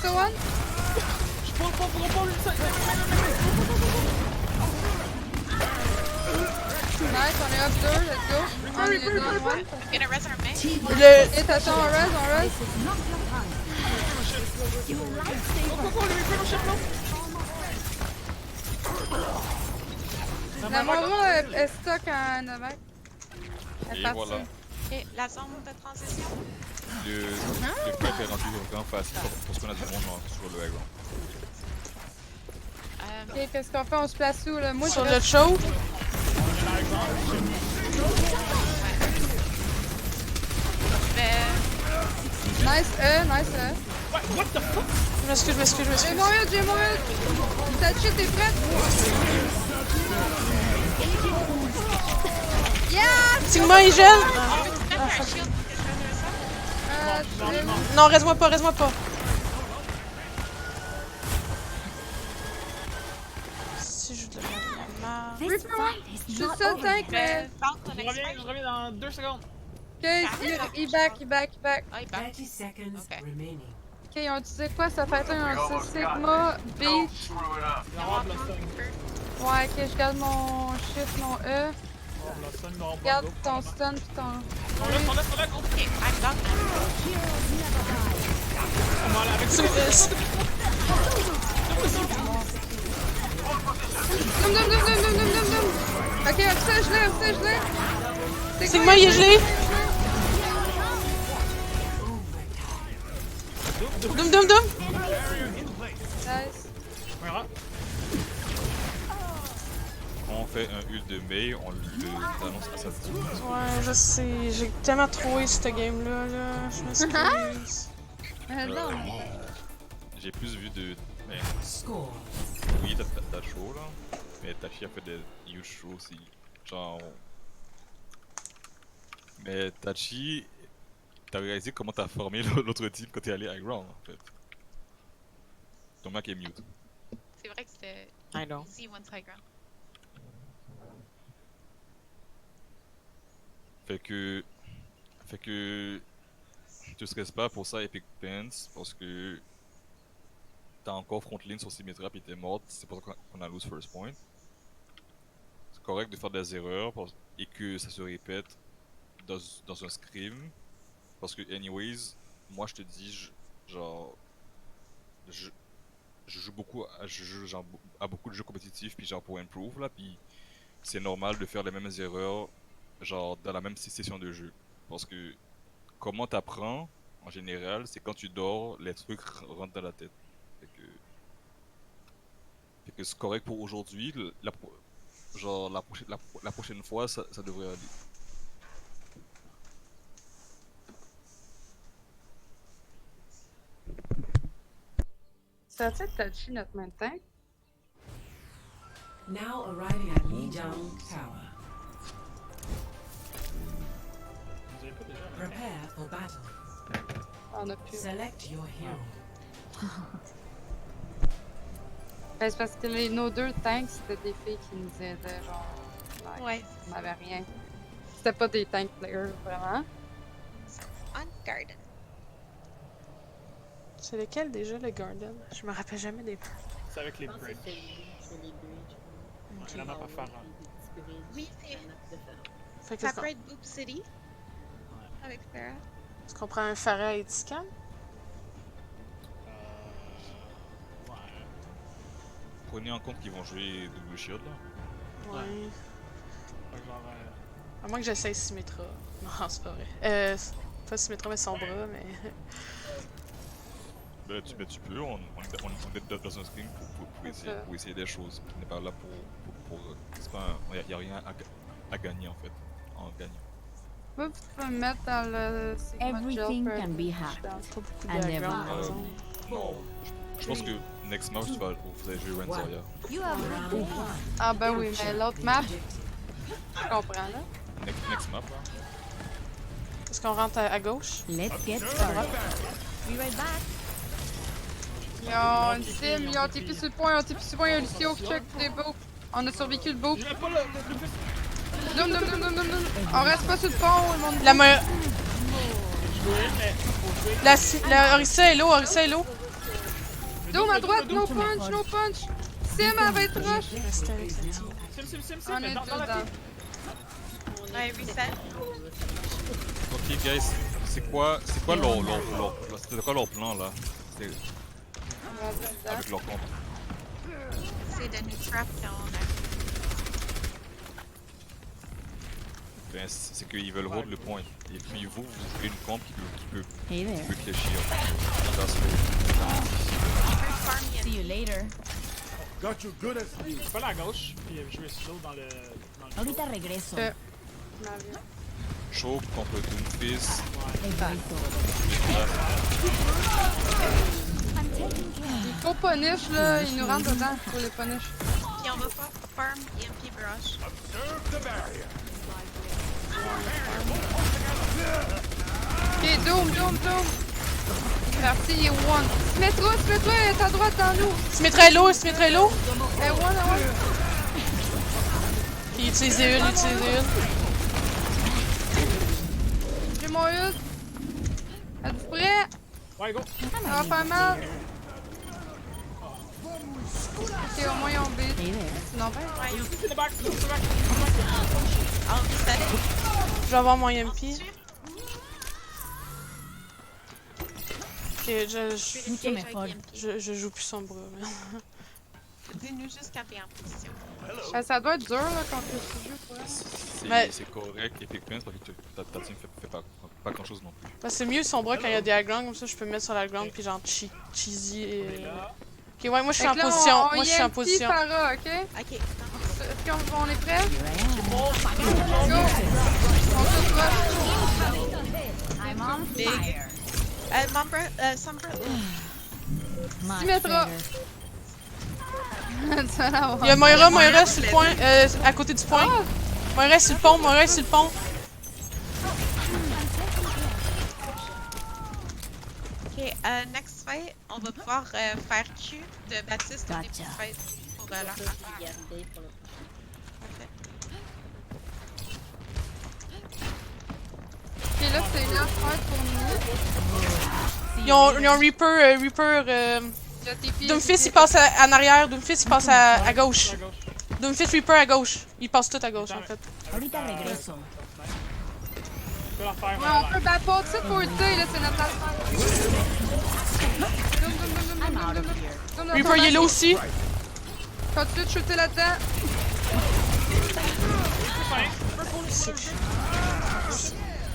que one? Je prends le Nice, on est up 2, let's go. On est down one. Gonna res our main. Le... Et attention, on res. La Momo est stock en Novak. Elle est Et partie. voilà. Ok, la zone de transition. Le prep est rendu vraiment facile pour ce qu'on a du monde sur le high ground. Ok, qu'est-ce qu'on fait? On se place où là? Moi, Sur je le reste- show. Je vais. Nice E. What the fuck? Je m'excuse. J'ai mon ult. Tachi, t'es prête? Yeah! Sigma, il gèle. Mettre un shield. Non, reste-moi pas. Si je dois la marre. This fight is Je suis not seul over tank, yet. mais. Je reviens dans 2 secondes. Ok, il back. Ah, il part. 30 seconds Okay. remaining. Ok, ils ont utilisé quoi? Ça fait un Sigma, B. Il va y avoir Blossom. Ouais, ok, je garde mon shift, mon E. Blossom, il va y avoir Garde Bongo. ton stun pis ton. On laisse, gros. Ok, I'm down. On va aller avec C'est- Dum. Ok, ça, je l'ai. Sigma, il est gelé. Doom. Nice. On verra. Quand on fait un ult de Mei, on le annonce à sa distribution. Ouais, je sais. J'ai tellement trouvé cette game-là. Là. Je m'excuse. Non. J'ai plus vu de. Mais, Score. oui, t'as show là, mais Tachi a fait des huge shows aussi. Genre, Mais Tachi, t'as réalisé comment t'as formé l'autre team quand t'es allé high ground en fait. Ton mec est mute. C'est vrai que c'était I know. easy once high ground. Fait que tu stresses pas pour ça Epic Pants parce que t'as encore frontline sur Symmetra pis t'es morte, c'est pour ça qu'on a lose first point. C'est correct de faire des erreurs et que ça se répète dans un scrim parce que anyways, moi je te dis je joue beaucoup à beaucoup de jeux compétitifs puis genre pour improve là puis c'est normal de faire les mêmes erreurs genre dans la même session de jeu parce que comment t'apprends en général c'est quand tu dors les trucs rentrent dans la tête fait que c'est correct pour aujourd'hui la prochaine fois ça devrait aller. Ça a-t-il touché notre main tank? Now arriving at Lijiang Tower. Vous avez pas déjà? Prepare for battle. On a pu. Select your hero. Ben, c'est parce que nos deux tanks, c'était des filles qui nous aidaient, genre. Ouais. On n'avait rien. C'était pas des tank players, vraiment. On garden. C'est lequel déjà le Garden? Je me rappelle jamais des. C'est avec les bridges. Ok. La map à faire. Oui, c'est. Fait que Ça est-ce peut être Boop City. Avec Farah. qu'on prend un Pharah et Tiscan? Ouais. Prenez en compte qu'ils vont jouer double shield là. Ouais. Fait que genre. À moins que j'essaye Symmetra. Non, c'est pas vrai. Pas Symmetra, mais son bras, mais. Ben tu peux, on est dans un screen pour essayer des choses. On n'est pas là pour c'est pas y a rien à gagner en fait, en gagnant. Moi, tu peux me mettre dans le Sigma Everything Gel can be hacked. Pas beaucoup And de never background, par know. exemple. Non, je pense que next match vous allez jouer Renzoria. You have Ah ben oui, mais l'autre map, je comprends là. Next map là. Est-ce qu'on rentre à gauche? Let's get started. Be right back. Ils ont une sim, ils ont TP sur le point, il y a Lucio qui check les beaux. On a survécu le beau. J'ai pas le Doum. On reste pas sur le pont, le monde. La me... jouer, mais faut jouer. La Orisa est low, Orisa est low. Doum à droite, no punch. Sim avec rush. Restez avec cette team. Sim, On mais est dans deux la dans. team. Ouais, reset. Ok guys, c'est quoi leur plan là? C'est avec leur compte. C'est de nous trap quand on a. Ben, c'est qu'ils veulent hold le point. Et puis vous jouez une comp qui peut Hey there. cléchir. See you later. Je peux aller à gauche, puis jouer slow dans le. Ahorita regreso. Choke contre Doomfist. Exacto. Il faut punish là, ils nous rentrent dedans, il faut les punish. Puis on va pas farm EMP brush. Ok, Doom. C'est parti, il est one. Mets-toi, elle est à droite dans nous. Symmetra est low. Elle est one. Puis utilisez une. J'ai mon ult. Êtes-vous prêts? Ouais, go! Ça va faire mal. Ok, au moins ils ont beat. Hey there. Sinon, ben. C'est le back! On reset. Je vais avoir mon EMP. Ok, Mucho mejor. je joue plus son bras. Dis-nous juste quand t'es en position. Ça doit être dur là quand tu joues pour elle. C'est correct, Epic Pants parce que ta team fait pas grand chose non plus. Bah, c'est mieux son bras quand il y a des high ground, comme ça je peux me mettre sur la ground puis genre cheesy et... Ok, ouais, moi je suis en position. Moi je suis en position. Farah, ok? Ok. Est-ce qu'on est prêts? Go! I'm on Big. fire. Sombra. Much Symmetra. better. Il y a Moira sur le point, à côté du point. Moira sur le pont. Ok, next fight, on va pouvoir faire Q de Baptiste au début du fight pour leur Je peux le garder pour le Parfait. Ok, là, c'est une heure fight pour nous. Ils ont Reaper. Le TP. Doomfist il passe en arrière, Doomfist il passe à gauche. Doomfist Reaper à gauche. Ils passent tout à gauche en fait. Ahorita regreso. Je peux leur faire. Ouais, on peut battre tout de suite pour ulti, là, c'est notre affaire. Doom, Reaper yellow aussi. Continue de shooter là-dedans.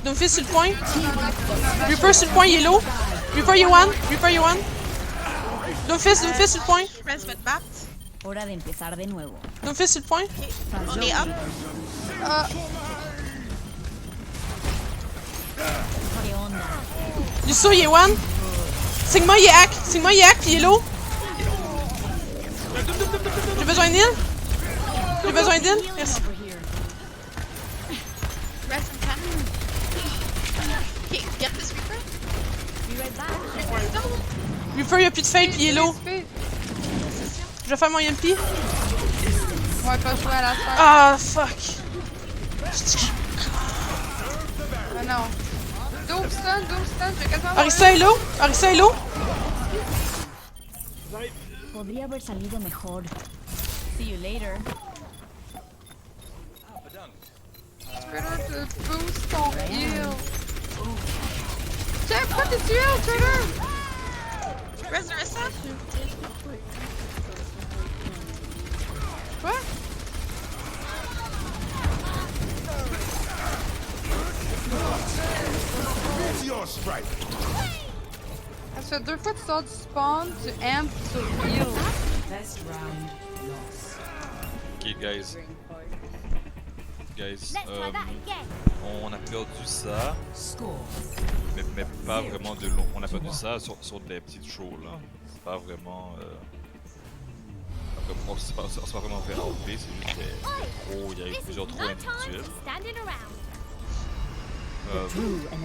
Doomfist sur le point. Reaper sur le point yellow. Reaper you one. Reaper you one. Doomfist sur le point. Friends with Bat. Hora de empezar de nuevo. Doomfist sur le point. On est up. ¿Qué onda? Lusso il est one. Sigma il est hack. Sigma il est hack puis yellow. J'ai besoin d'heal. J'ai besoin d'heal. Merci. Rest in time. Ok, get this Reaper. Reaper il a plus de fade puis yellow. Je vais faire mon MP. Ouais, pas jouer à la fin. Ah fuck. Ah non. Doom stun, j'ai quasiment. Arista est low. Arista est low. Podría haber salido mejor. See you later. Trader te boost ton heal. Tiens, pourquoi t'es tué, Trader? Rest Arista. Quoi? Ça fait 2 fois que tu sors du spawn, tu amp, tu heal. Ok, guys. On a perdu ça. Mais pas vraiment de long. On a perdu ça sur des petites shows là. C'est pas vraiment. C'est pas vraiment fait outplay, c'est juste il y a eu plusieurs trous individuels.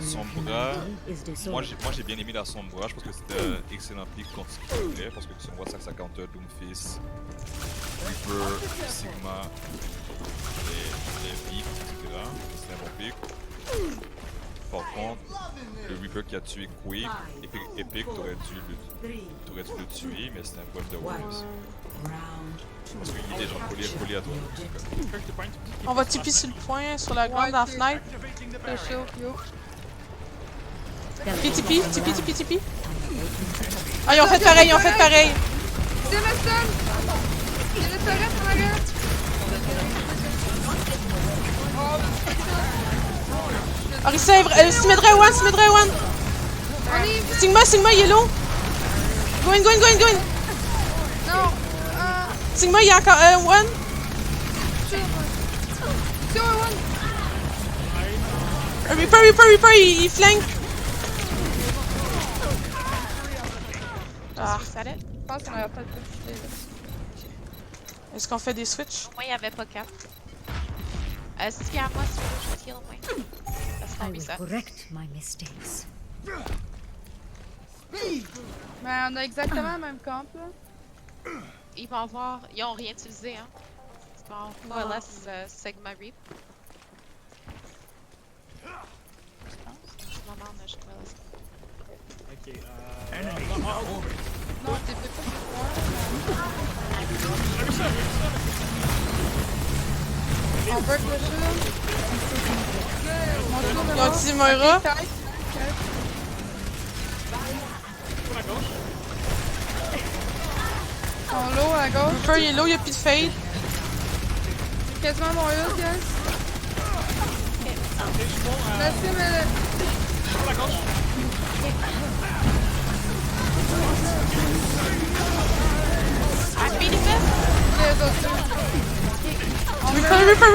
Sombra, moi j'ai bien aimé la Sombra, je pense que c'était un excellent pick contre ce qu'il voulait, parce que si on voit ça, ça counter Doomfist, Reaper, Sigma, les pics, etc. C'était un bon pick. Par contre, le Reaper qui a tué Quake, Epic t'aurais dû le tuer, mais c'était un problème de Worms. Parce qu'il est déjà collé à toi. On va TP sur le point, sur la grande dans la fenêtre. C'est chaud, yo. TP. Ah, ils ont fait pareil, C'est ma stun! Il y a le turret sur la gueule! Arista, Symmetra one. Sigma, yellow. Go in. Non! Sigma, il y a encore one. Reaper, il flank. Ah, ça l'est. Je pense qu'on aurait pas de possibilité là. Est-ce qu'on fait des switches? Au moins, il n'y avait pas 4. Si tu viens à moi, si tu veux, je vais te heal au moins. Ça serait mieux ça. correct my mistakes. Mais on a exactement le même camp là. Ils vont avoir. Ils ont rien utilisé, hein. C'est bon, more or less Sigma Reap. Je pense. C'est le moment où je peux laisser. Ok, Non, t'es fait pas on break le shield. Ils ont utilisé Moira. Ils sont low à gauche. Reaper, il est low, il y a plus de fade. C'est quasiment mon heal, guys. Laissez-moi I'm beating this. les autres. Reaper.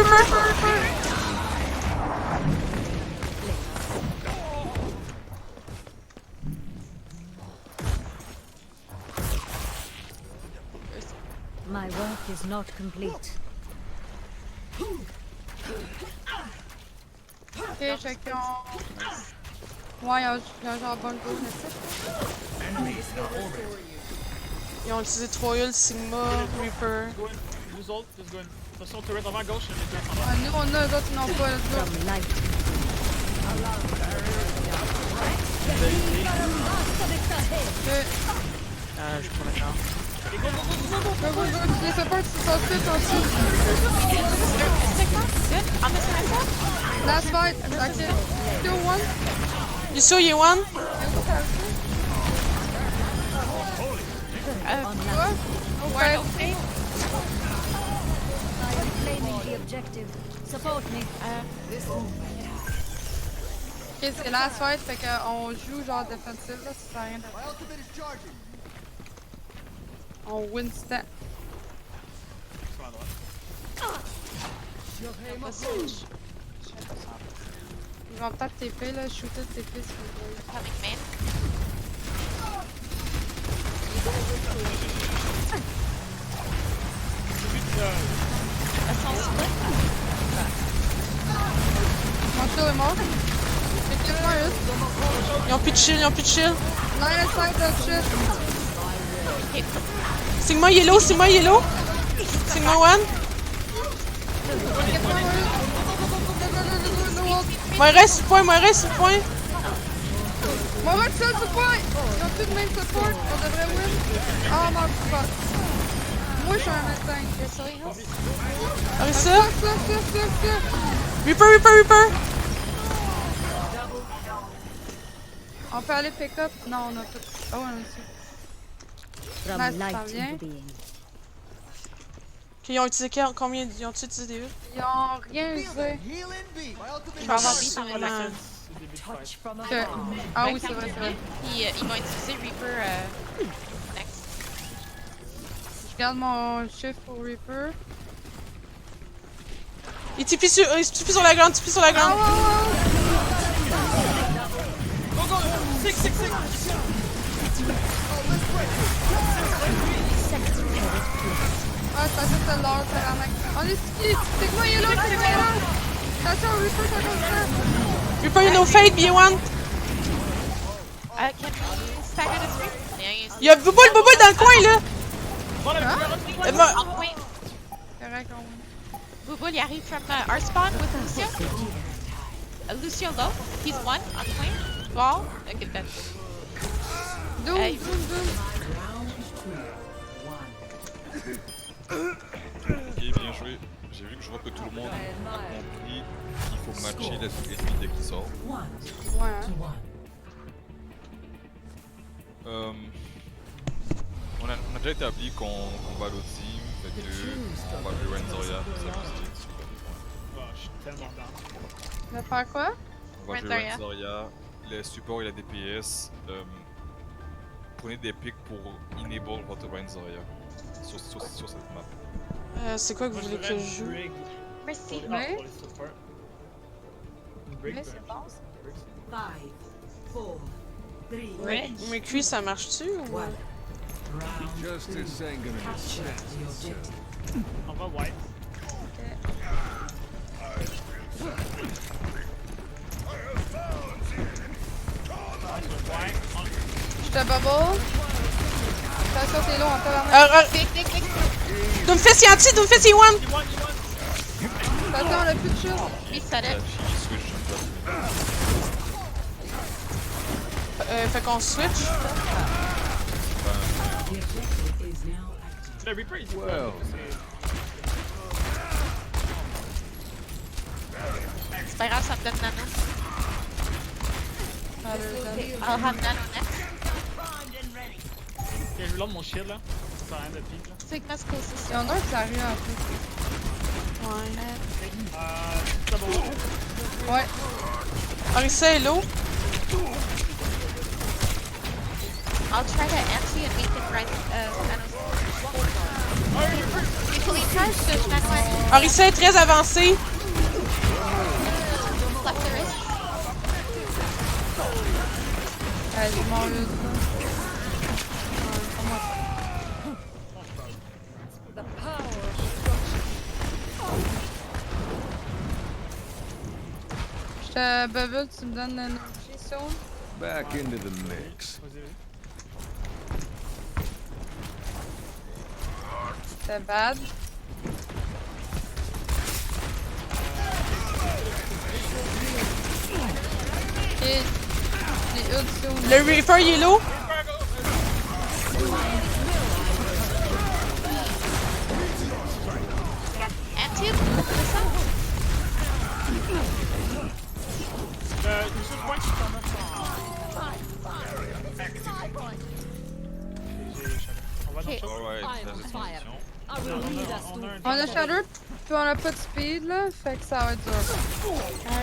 My work is not complete. Ok, chacun. Ouais, il y a un genre bonne go, mais ça. Ils ont utilisé 3 heals, Sigma, Reaper. Go in. Use ult, just go in. Attention, turret avant à gauche, les deux en Ah, nous, on a, eux autres, non pas, let's go. From light. Je suis pas d'accord. Go, go, go, tu les supports, tu sont fit aussi. Sigma, good. On the side. Last fight, that's it. Still one. Lucio, il est one. Quoi? Where Okay. I'm claiming the objective. Support me. Ok, c'est last fight, fait qu'on joue genre défensif là, ça sert à rien de... On win stat. Ils vont peut-être TP là, shooter TP si vous voulez. coming main. Assault split. Mon shield est mort. J'ai kill moi juste. Ils ont plus de shield, ils ont plus de shield. 9 inside that shit. Sigma yellow, Sigma yellow. Sigma one. Get moi juste. No ult. Moi reste point, moi reste point. Moi va seul support. Ils ont plus de main support. On devrait win. Oh mon fuck. Moi je suis un médecin. Arrête ça. Ça. Reaper, Reaper, Reaper. On peut aller pick up? Non, on a tout. Oh, on a aussi. From Nice, light ça vient. into being. Ok, ils ont utilisé combien? Ils ont utilisé des heals? Ils ont rien usé. Je vais avoir vite dans mes Vraiment. Que- Ah oui, c'est vrai, c'est vrai. Puis ils vont utiliser Reaper next. Je garde mon shift pour Reaper. Il TP sur la ground, TP sur la Ah ground. ouais, Go, go! Six! Ah, ça c'est l'or, c'est la mec. On est ski! C'est quoi, il est là, c'est quoi, là? Attention, Reaper, ça comme ça. Reaper, you know fade, be one. Can we stagger the three? Il y a Bouboule dans le coin là. En point. Correct, on win. Booble, il arrive from our spawn with Lucio. Lucio low. He's one on point. Wall. Get that. Doom, Hey. doom, doom. Ok, bien joué. J'ai vu que je vois que tout le monde a compris qu'il faut matcher l'ennemi dès qu'il sort. Ouais, hein. On a déjà établi qu'on va l'autre team, fait que on va jouer Renzoria pour s'amuser. Oh, je suis tellement down. On va faire quoi? On va jouer Renzoria. Renzoria, les supports et la DPS. Prenez des pics pour enable votre Renzoria sur cette map. C'est quoi que vous Moi, voulez que je joue? Brig. Merci. Ouais. Pour les supports. Une Brig, Mais ben, c'est bon. 5, 4, 3, Ouais. Mais cuit, ça marche-tu ou? Justice ain't gonna get stand. on va white. Je te bubble. Attention, t'es long, on peut la Doomfist, il est anti, Doomfist, il est one. Attention, on a plus de shield. Reset it. Switch Fait qu'on switch. Le Reaper, il Well, C'est pas grave, ça me donne nano. I'll have nano next. Ok, je reload mon shield là. Ça sert à rien de pique là. Sigma's closest. Il y en a un qui arrive en plus. C'est bon. Ouais. Arissa est low. I'll try to anti and we can run nano. Usually tries to nano anti. Arissa est très avancé. Flex the wrist. Allez, je m'en vais. Je te bubble, tu me donnes l'énergie zone. back into the mix. Vas-y, vas-y. C'était bad. Ok. Les hoods sont. Le Reaper il est low. Anti, c'est ça? Lucio, point. On va dans le shop. Alright, la gestion. On a Shatter, puis on a pas de speed là, fait que ça va être dur.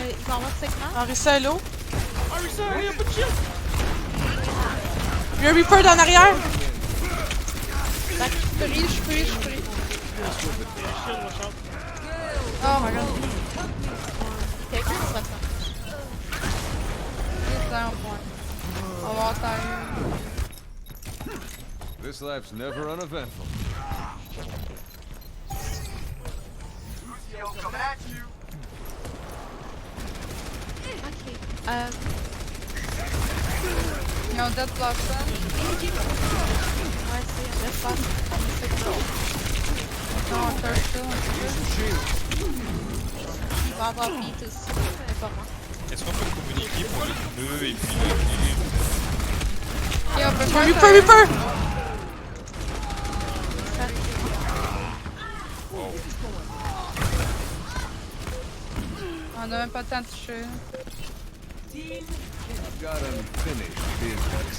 Ils vont avoir segment. Arissa est low. Ah oui, ça, il y a pas de shield! Le Reaper d'en arrière. Je suis pris. Shield, watch out. Oh my god. Quelqu'un qui va s'en. C'est un point. On va avoir time. This life's never uneventful. Ok. Ils ont dead blossom. Ouais, c'est un espace. Non, on touch ça, un petit peu. Il va avoir beat aussi, mais pas moi. Est-ce qu'on peut communiquer pour le pneu et puis le. Et on peut faire Reaper. On a même pas le temps de toucher. Got unfinished business.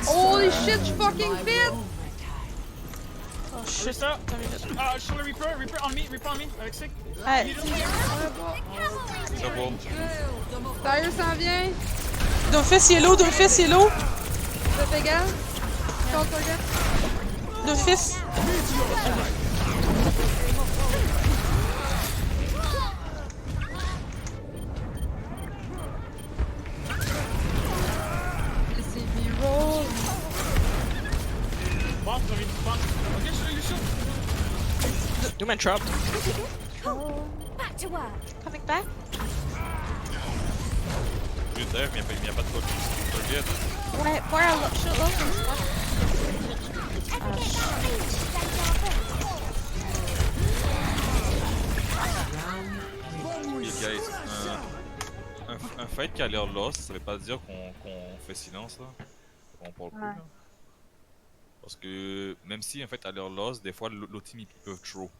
Holy shit, je fucking fit! Oh C'est shit. ça. Ah, sur le Reaper, Reaper on me, avec Sick. Ouais. C'est bon. Sérieux, s'en vient? Doomfist il est low. Vous êtes égal? Contre le gars? Doomfist. C'est B-roll. Bon, vous avez du fun. Ok, sur le Lucio. Doom and trapped. Back to work. Coming back? Je dirais, mais il n'y a pas de target. Ouais, more a low, shoot low. Okay, guys, un fight qui a l'air lost, ça veut pas dire qu'on fait silence là. On parle plus là. Parce que même si un fight a l'air lost, des fois l'autre team ils peuvent throw.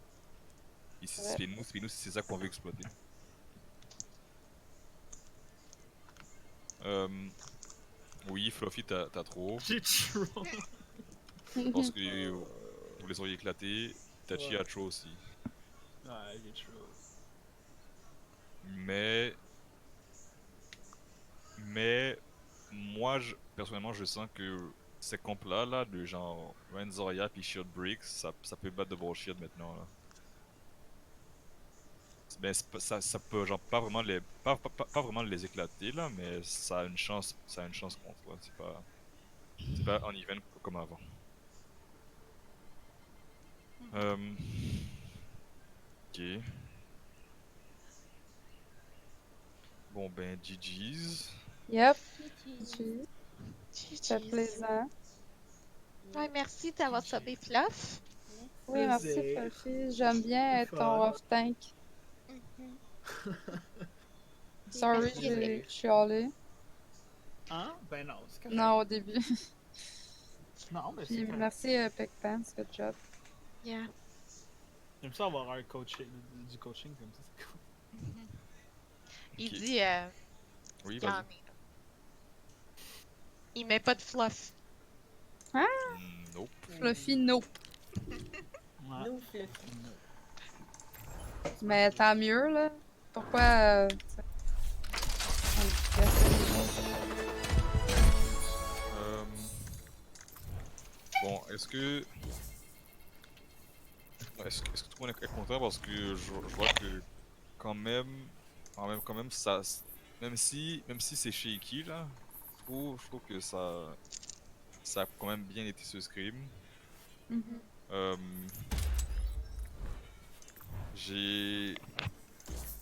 Ici c'est nous, c'est ça qu'on veut exploiter. Oui, Fluffy, t'as trop. J'ai trop. Parce que vous les auriez éclatés. Tachi a trop aussi. Ouais, il est trop. Mais moi, personnellement, je sens que ces comps-là, de genre Renzoria puis Shield Bricks, ça peut battre de bullshit maintenant. Là. Ben, ça peut genre pas vraiment les éclater là, mais ça a une chance contre. Là. C'est pas en event comme avant. Ok. Bon ben GG's. Yep. C'est plaisant. Ouais, merci d'avoir sauvé Fluff. Oui, merci Fluffy. J'aime bien être ton off tank. Sorry, j'ai chialé. Hein? Ben non, c'est correct. Non, au début. Non, mais Puis c'est correct. merci Pick Pants, good job. Yeah. J'aime ça avoir du coaching comme ça, c'est cool. Il Ok. dit, Oui, il en vas-y. est. Il met pas de fluff. Nope. Fluffy, nope. Ouais. Mais tant mieux, là. Pourquoi... Bon, est-ce que tout le monde est content parce que je vois que quand même ça, même si c'est shaky là, je trouve que ça a quand même bien été ce scrim. J'ai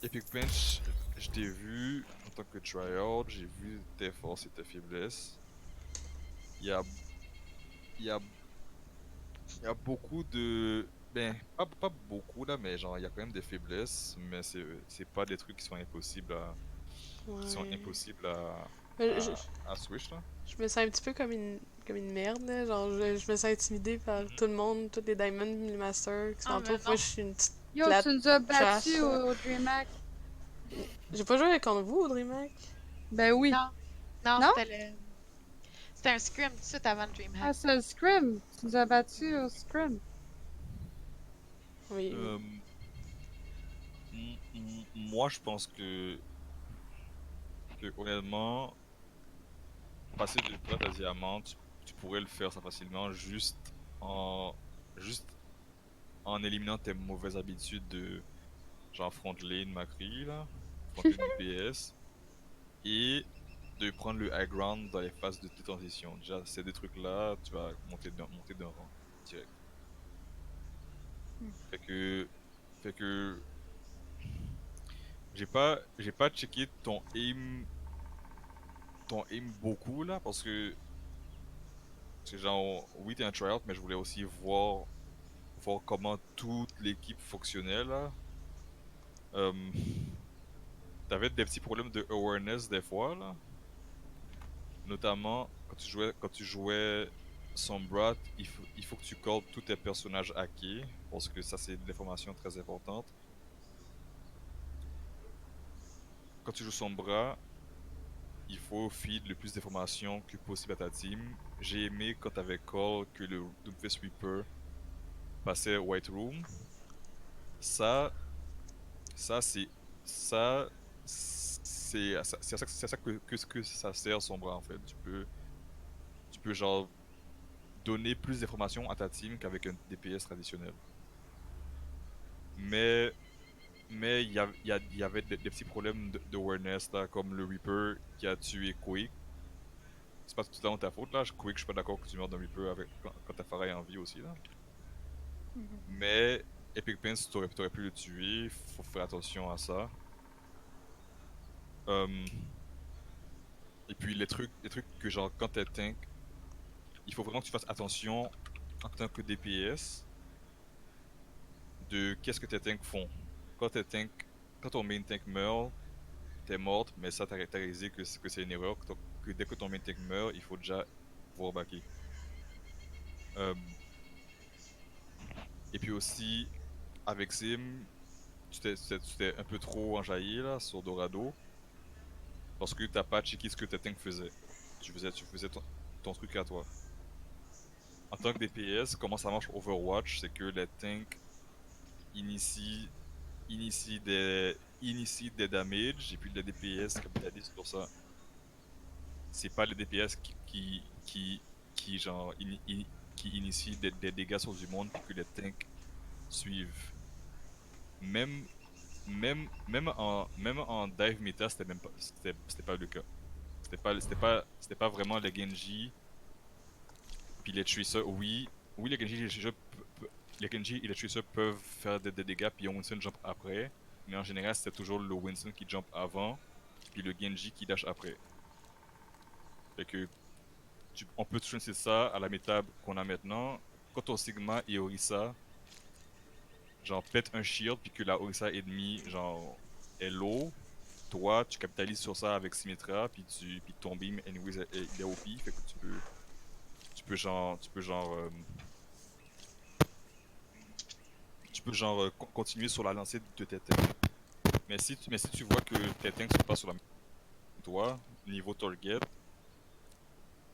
Epic Bench, je t'ai vu en tant que tryhard, j'ai vu tes forces et tes faiblesses. Il y a Il y a beaucoup de. Ben, pas beaucoup là, mais genre, il y a quand même des faiblesses, mais c'est pas des trucs qui sont impossibles à. Qui sont Ouais. impossibles à. Euh, Je, À switch là. je me sens un petit peu comme une merde, là. Genre, je me sens intimidée par Mhm. tout le monde, tous les Diamonds, les Masters qui Ah, mais s'entourent. non. Moi, je suis une petite Yo, plate tu nous as trash. battus au DreamHack. J'ai pas joué contre vous au DreamHack. Ben oui. Non. Non, Non? c'était un scrim tout de suite avant le Ah, DreamHack. c'est le scrim. Tu nous as battus au scrim. Oui. Euh, Moi, je pense que honnêtement, passer de plate à diamant, tu pourrais le faire ça facilement en juste en éliminant tes mauvaises habitudes de genre front lane Macri là, front lane DPS et de prendre le high ground dans les phases de transition. Déjà, ces deux trucs là, tu vas monter d'un rang direct. Fait que fait que j'ai pas checké ton aim beaucoup là parce que genre oui t'es un tryout mais je voulais aussi voir comment toute l'équipe fonctionnait là. Euh, T'avais des petits problèmes de awareness des fois là, notamment quand tu jouais Sombra, il faut que tu calls tous tes personnages hackés parce que ça c'est de l'information très importante. Quand tu joues Sombra, il faut feed le plus d'informations que possible à ta team. J'ai aimé quand t'avais call que le Doomfist Reaper passait White Room. Ça, ça c'est ça c'est à ça que ça sert Sombra en fait. Tu peux genre donner plus d'informations à ta team qu'avec un DPS traditionnel. Mais il y avait des petits problèmes d'awareness là, comme le Reaper qui a tué Quake. C'est pas tout le temps ta faute là, Quake je suis pas d'accord que tu meurs d'un Reaper quand ta Pharah est en vie aussi là. Mais Epic Prince t'aurais pu le tuer, faut faire attention à ça. Et puis les trucs que genre quand t'es tank, il faut vraiment que tu fasses attention en tant que DPS de qu'est-ce que tes tanks font. Quand tes tank, quand ton main tank meurt, t'es morte, mais ça t'as réalisé que c'est une erreur, que dès que ton main tank meurt, il faut déjà pouvoir backer. Et puis aussi, avec Sim, tu t'es un peu trop enjaillé là sur Dorado parce que t'as pas checké ce que tes tanks faisaient. Tu faisais ton truc à toi. En tant que DPS, comment ça marche Overwatch, c'est que les tanks initient, initient des damages et puis les DPS capitalisent sur ça. C'est pas les DPS qui genre qui initient des dégâts sur du monde puis que les tanks suivent. Même même en dive meta, c'était pas le cas. C'était pas vraiment les Genji puis les Tracer. Oui les Genji les Genji et les Tracer peuvent faire des dégâts puis Winston jump après, mais en général c'était toujours le Winston qui jump avant puis le Genji qui dash après. Fait que on peut tracer ça à la méta qu'on a maintenant. Quand ton Sigma et Orisa genre pète un shield puis que la Orisa ennemie genre est low, toi tu capitalises sur ça avec Symmetra puis ton beam anyways il est OP, fait que tu peux genre continuer sur la lancée de tes tanks. Mais si tu vois que tes tanks sont pas sur la toi niveau target,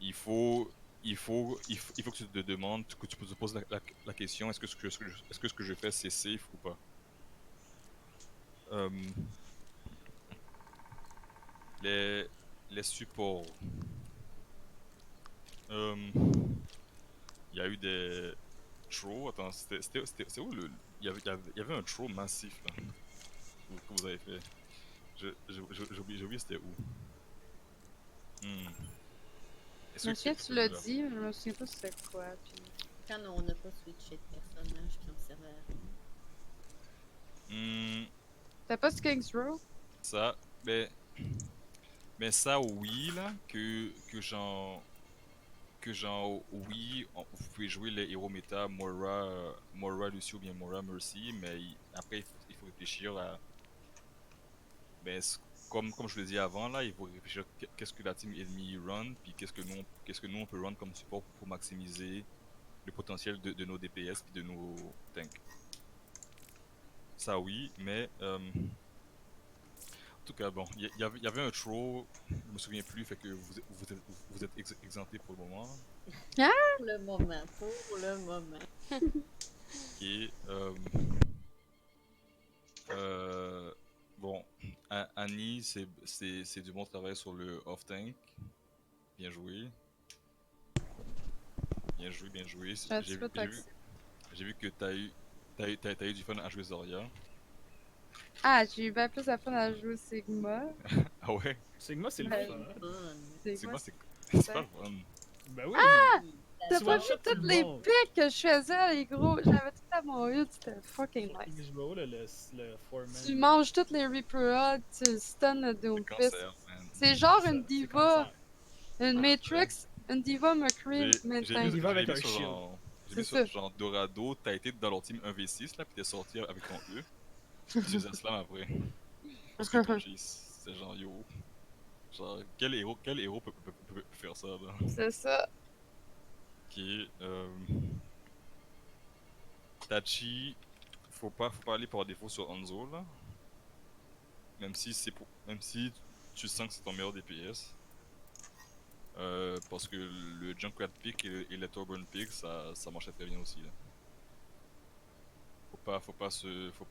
il faut que tu te demandes, que tu te poses la question, est-ce que ce que je fais c'est safe ou pas? Les supports. Il y a eu des throws. Attends, c'est où le. Il y avait un throw massif là, que vous avez fait. J'ai oublié c'était où. Monsieur, tu l'as dit, mais je me souviens pas c'était quoi. Puis... Quand on n'a pas switché de personnage qui on servait à... T'as pas ce King's Row? Ça, mais ça oui là, que que genre, oui, vous pouvez jouer les héros méta Mora Lucio, bien Mora Mercy, mais après il faut réfléchir à. Ben, comme je le disais avant, là, il faut réfléchir qu'est-ce que la team ennemie run, puis qu'est-ce que nous on peut run comme support pour maximiser le potentiel de nos DPS puis de nos tanks. Ça oui, mais en tout cas, bon, il y avait un throw, je me souviens plus, fait que vous êtes exempté pour le moment. Pour le moment, pour le moment. Ok, bon, Annie, c'est du bon travail sur le off-tank. Bien joué. Bien joué, bien joué. J'ai vu que t'as eu du fun à jouer Zarya. Ah, j'ai eu bien plus de fun à jouer Sigma. Ah ouais? Sigma, c'est le Ouais. fun. Sigma, c'est pas le fun. Ben oui! Ah! T'as Tu pas one vu shot tout toutes le les monde. pics que je faisais, les gros? J'avais tout à mon ult, c'était fucking nice. Je vois le foreman. Tu manges toutes les Reaper Hoods, tu stun le Doomfist. Cancer, man. C'est genre Ça, une c'est diva, cancer. une Matrix, une diva McCree J'ai maintenant. Il va avec un sur shield. genre. J'ai C'est vu ça. sur genre Dorado, t'as été dans leur team 1v6 là, pis t'es sorti avec ton E. Tu faisais slam après. Parce que ton G, c'est genre yo. Genre, quel héros peut faire ça là? C'est ça. Ok, Tachi, faut pas aller par défaut sur Hanzo là. Même si tu sens que c'est ton meilleur DPS. Parce que le Junkrat pick et le Thorburn pick ça marchait très bien aussi là. Faut pas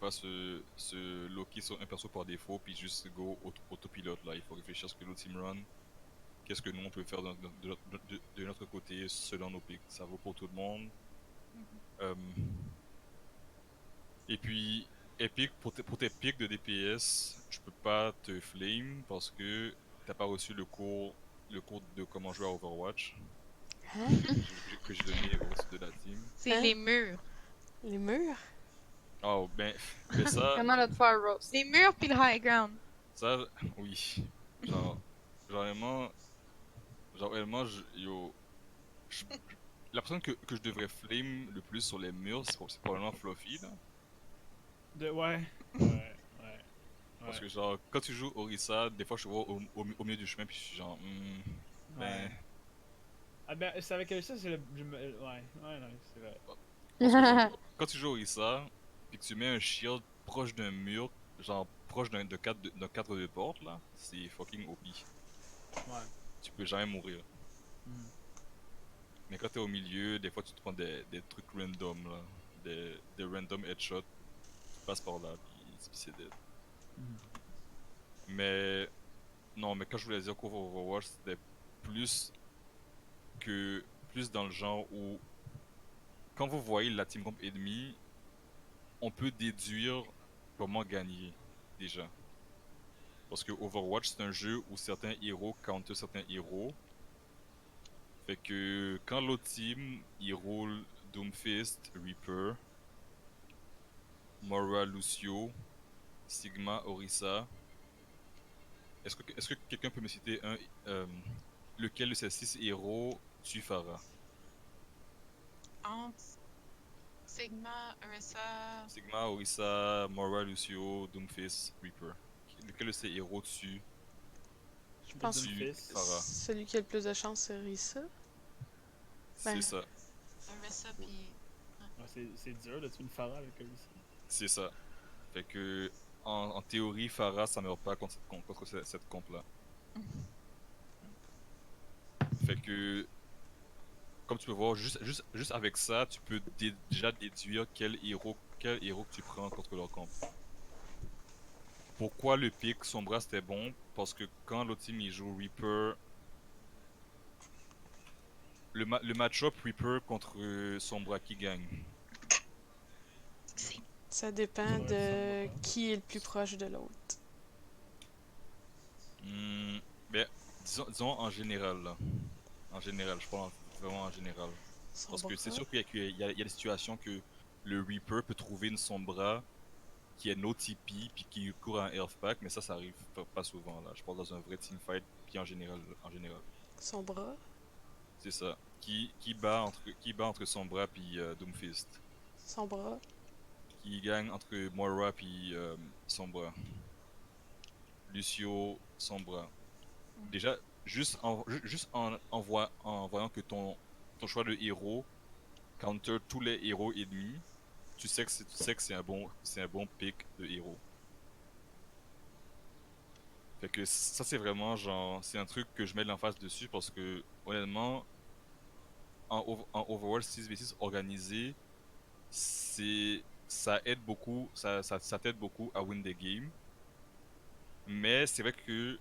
se locker sur un perso par défaut puis juste go autopilote là. Il faut réfléchir à ce que l'autre team run. Qu'est-ce que nous on peut faire de notre côté selon nos picks. Ça vaut pour tout le monde. Et puis Epic, pour tes pics de DPS, je peux pas te flame parce que t'as pas reçu le cours de comment jouer à Overwatch. Hein? Que j'ai donné au reste de la team. C'est Hein? les murs. Les murs? Oh, mais ça, Comment notre Fire Rose? Les murs puis le high ground. ça, oui. Genre réellement, yo, la personne que je devrais flame le plus sur les murs, c'est probablement Fluffy, là. Ouais. Parce que genre, quand tu joues Orisa, des fois je vois au milieu du chemin puis je suis genre, ben... Ah ben, c'est avec ça, c'est le... Ouais, non, c'est vrai. Parce que quand tu joues Orisa, puis que tu mets un shield proche d'un mur, genre proche d'un cadre de porte là, c'est fucking OP. Ouais. Tu peux jamais mourir. Mais quand t'es au milieu, des fois tu te prends des trucs random là, des random headshots, tu passes par là, puis c'est dead. Mais non, mais quand je voulais dire qu'Overwatch c'était plus dans le genre où quand vous voyez la team comp ennemie, on peut déduire comment gagner déjà. Parce que Overwatch c'est un jeu où certains héros counter certains héros. Fait que quand l'autre team il roule Doomfist, Reaper, Mora Lucio, Sigma, Orisa. Est-ce que quelqu'un peut me citer lequel de ces 6 héros tue Pharah? Entre Sigma, Orisa. Sigma, Orisa, Mora, Lucio, Doomfist, Reaper. Lequel de ces héros tue Je pense que Pharah? celui qui a le plus de chance, c'est Risa. C'est ça. Orisa puis. C'est dur de tuer une Pharah avec Orisa. C'est ça. Fait que en théorie, Pharah ça meurt pas contre cette comp là. Fait que comme tu peux voir, juste avec ça, tu peux déjà déduire quel héros que tu prends contre leur camp. Pourquoi le pick Sombra c'était bon? Parce que quand l'autre team il joue Reaper, le match-up Reaper contre Sombra qui gagne? Ça dépend de qui est le plus proche de l'autre. Ben, disons en général là. En général, je parle vraiment en général. Parce que c'est sûr qu'il y a des situations que le Reaper peut trouver une Sombra qui est no TP puis qui court un health pack, mais ça arrive pas souvent là. Je parle dans un vrai teamfight puis en général. Sombra? C'est ça. qui bat entre Sombra puis Doomfist. Son bras. Qui gagne entre Moira puis Sombra. Lucio, Sombra. Déjà, en voyant que ton choix de héros counter tous les héros ennemis, tu sais que c'est un bon pick de héros. Fait que ça c'est vraiment genre, c'est un truc que je mets de l'emphase dessus parce que honnêtement, en Overwatch 6v6 organisé, ça aide beaucoup, ça t'aide beaucoup à win des games. Mais c'est vrai que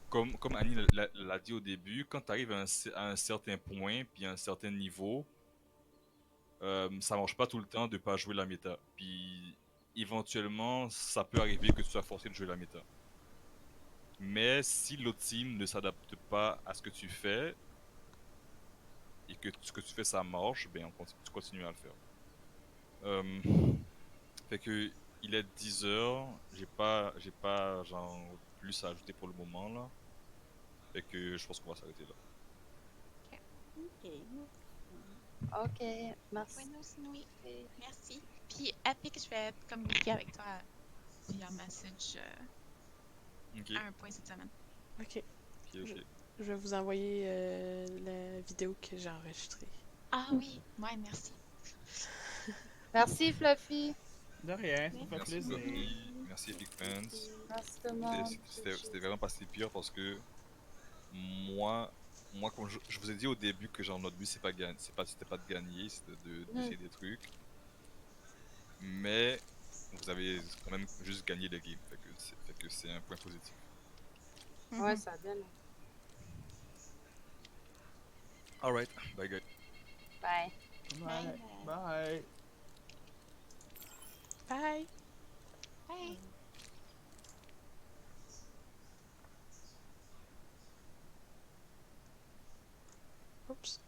comme Annie l'a dit au début, quand tu arrives à un certain point puis à un certain niveau, ça marche pas tout le temps de pas jouer la méta. Puis éventuellement, ça peut arriver que tu sois forcé de jouer la méta. Mais si l'autre team ne s'adapte pas à ce que tu fais et que ce que tu fais ça marche, ben tu continues à le faire. Fait que il est 10h, j'ai pas genre plus à ajouter pour le moment là. Fait que je pense qu'on va s'arrêter là. Ok. Ok, merci. Buenos nuits. Merci. Puis Epic, je vais communiquer avec toi via message Ok. à un point cette semaine. Ok. Ok. Je vais vous envoyer la vidéo que j'ai enregistrée. Ah oui, ouais, merci. Merci, Fluffy. De rien, ça me fait Merci plaisir. Fluffy, merci Epic Fans. Merci tout le monde. C'était vraiment pas si pire parce que moi comme je vous ai dit au début que genre notre but c'était pas de gagner, c'était d'essayer des trucs. Mais vous avez quand même juste gagné le game, fait que c'est un point positif. Ouais, ça donne. Alright, bye guys. Bye. Bye. Bye. Bye! Bye. Oups.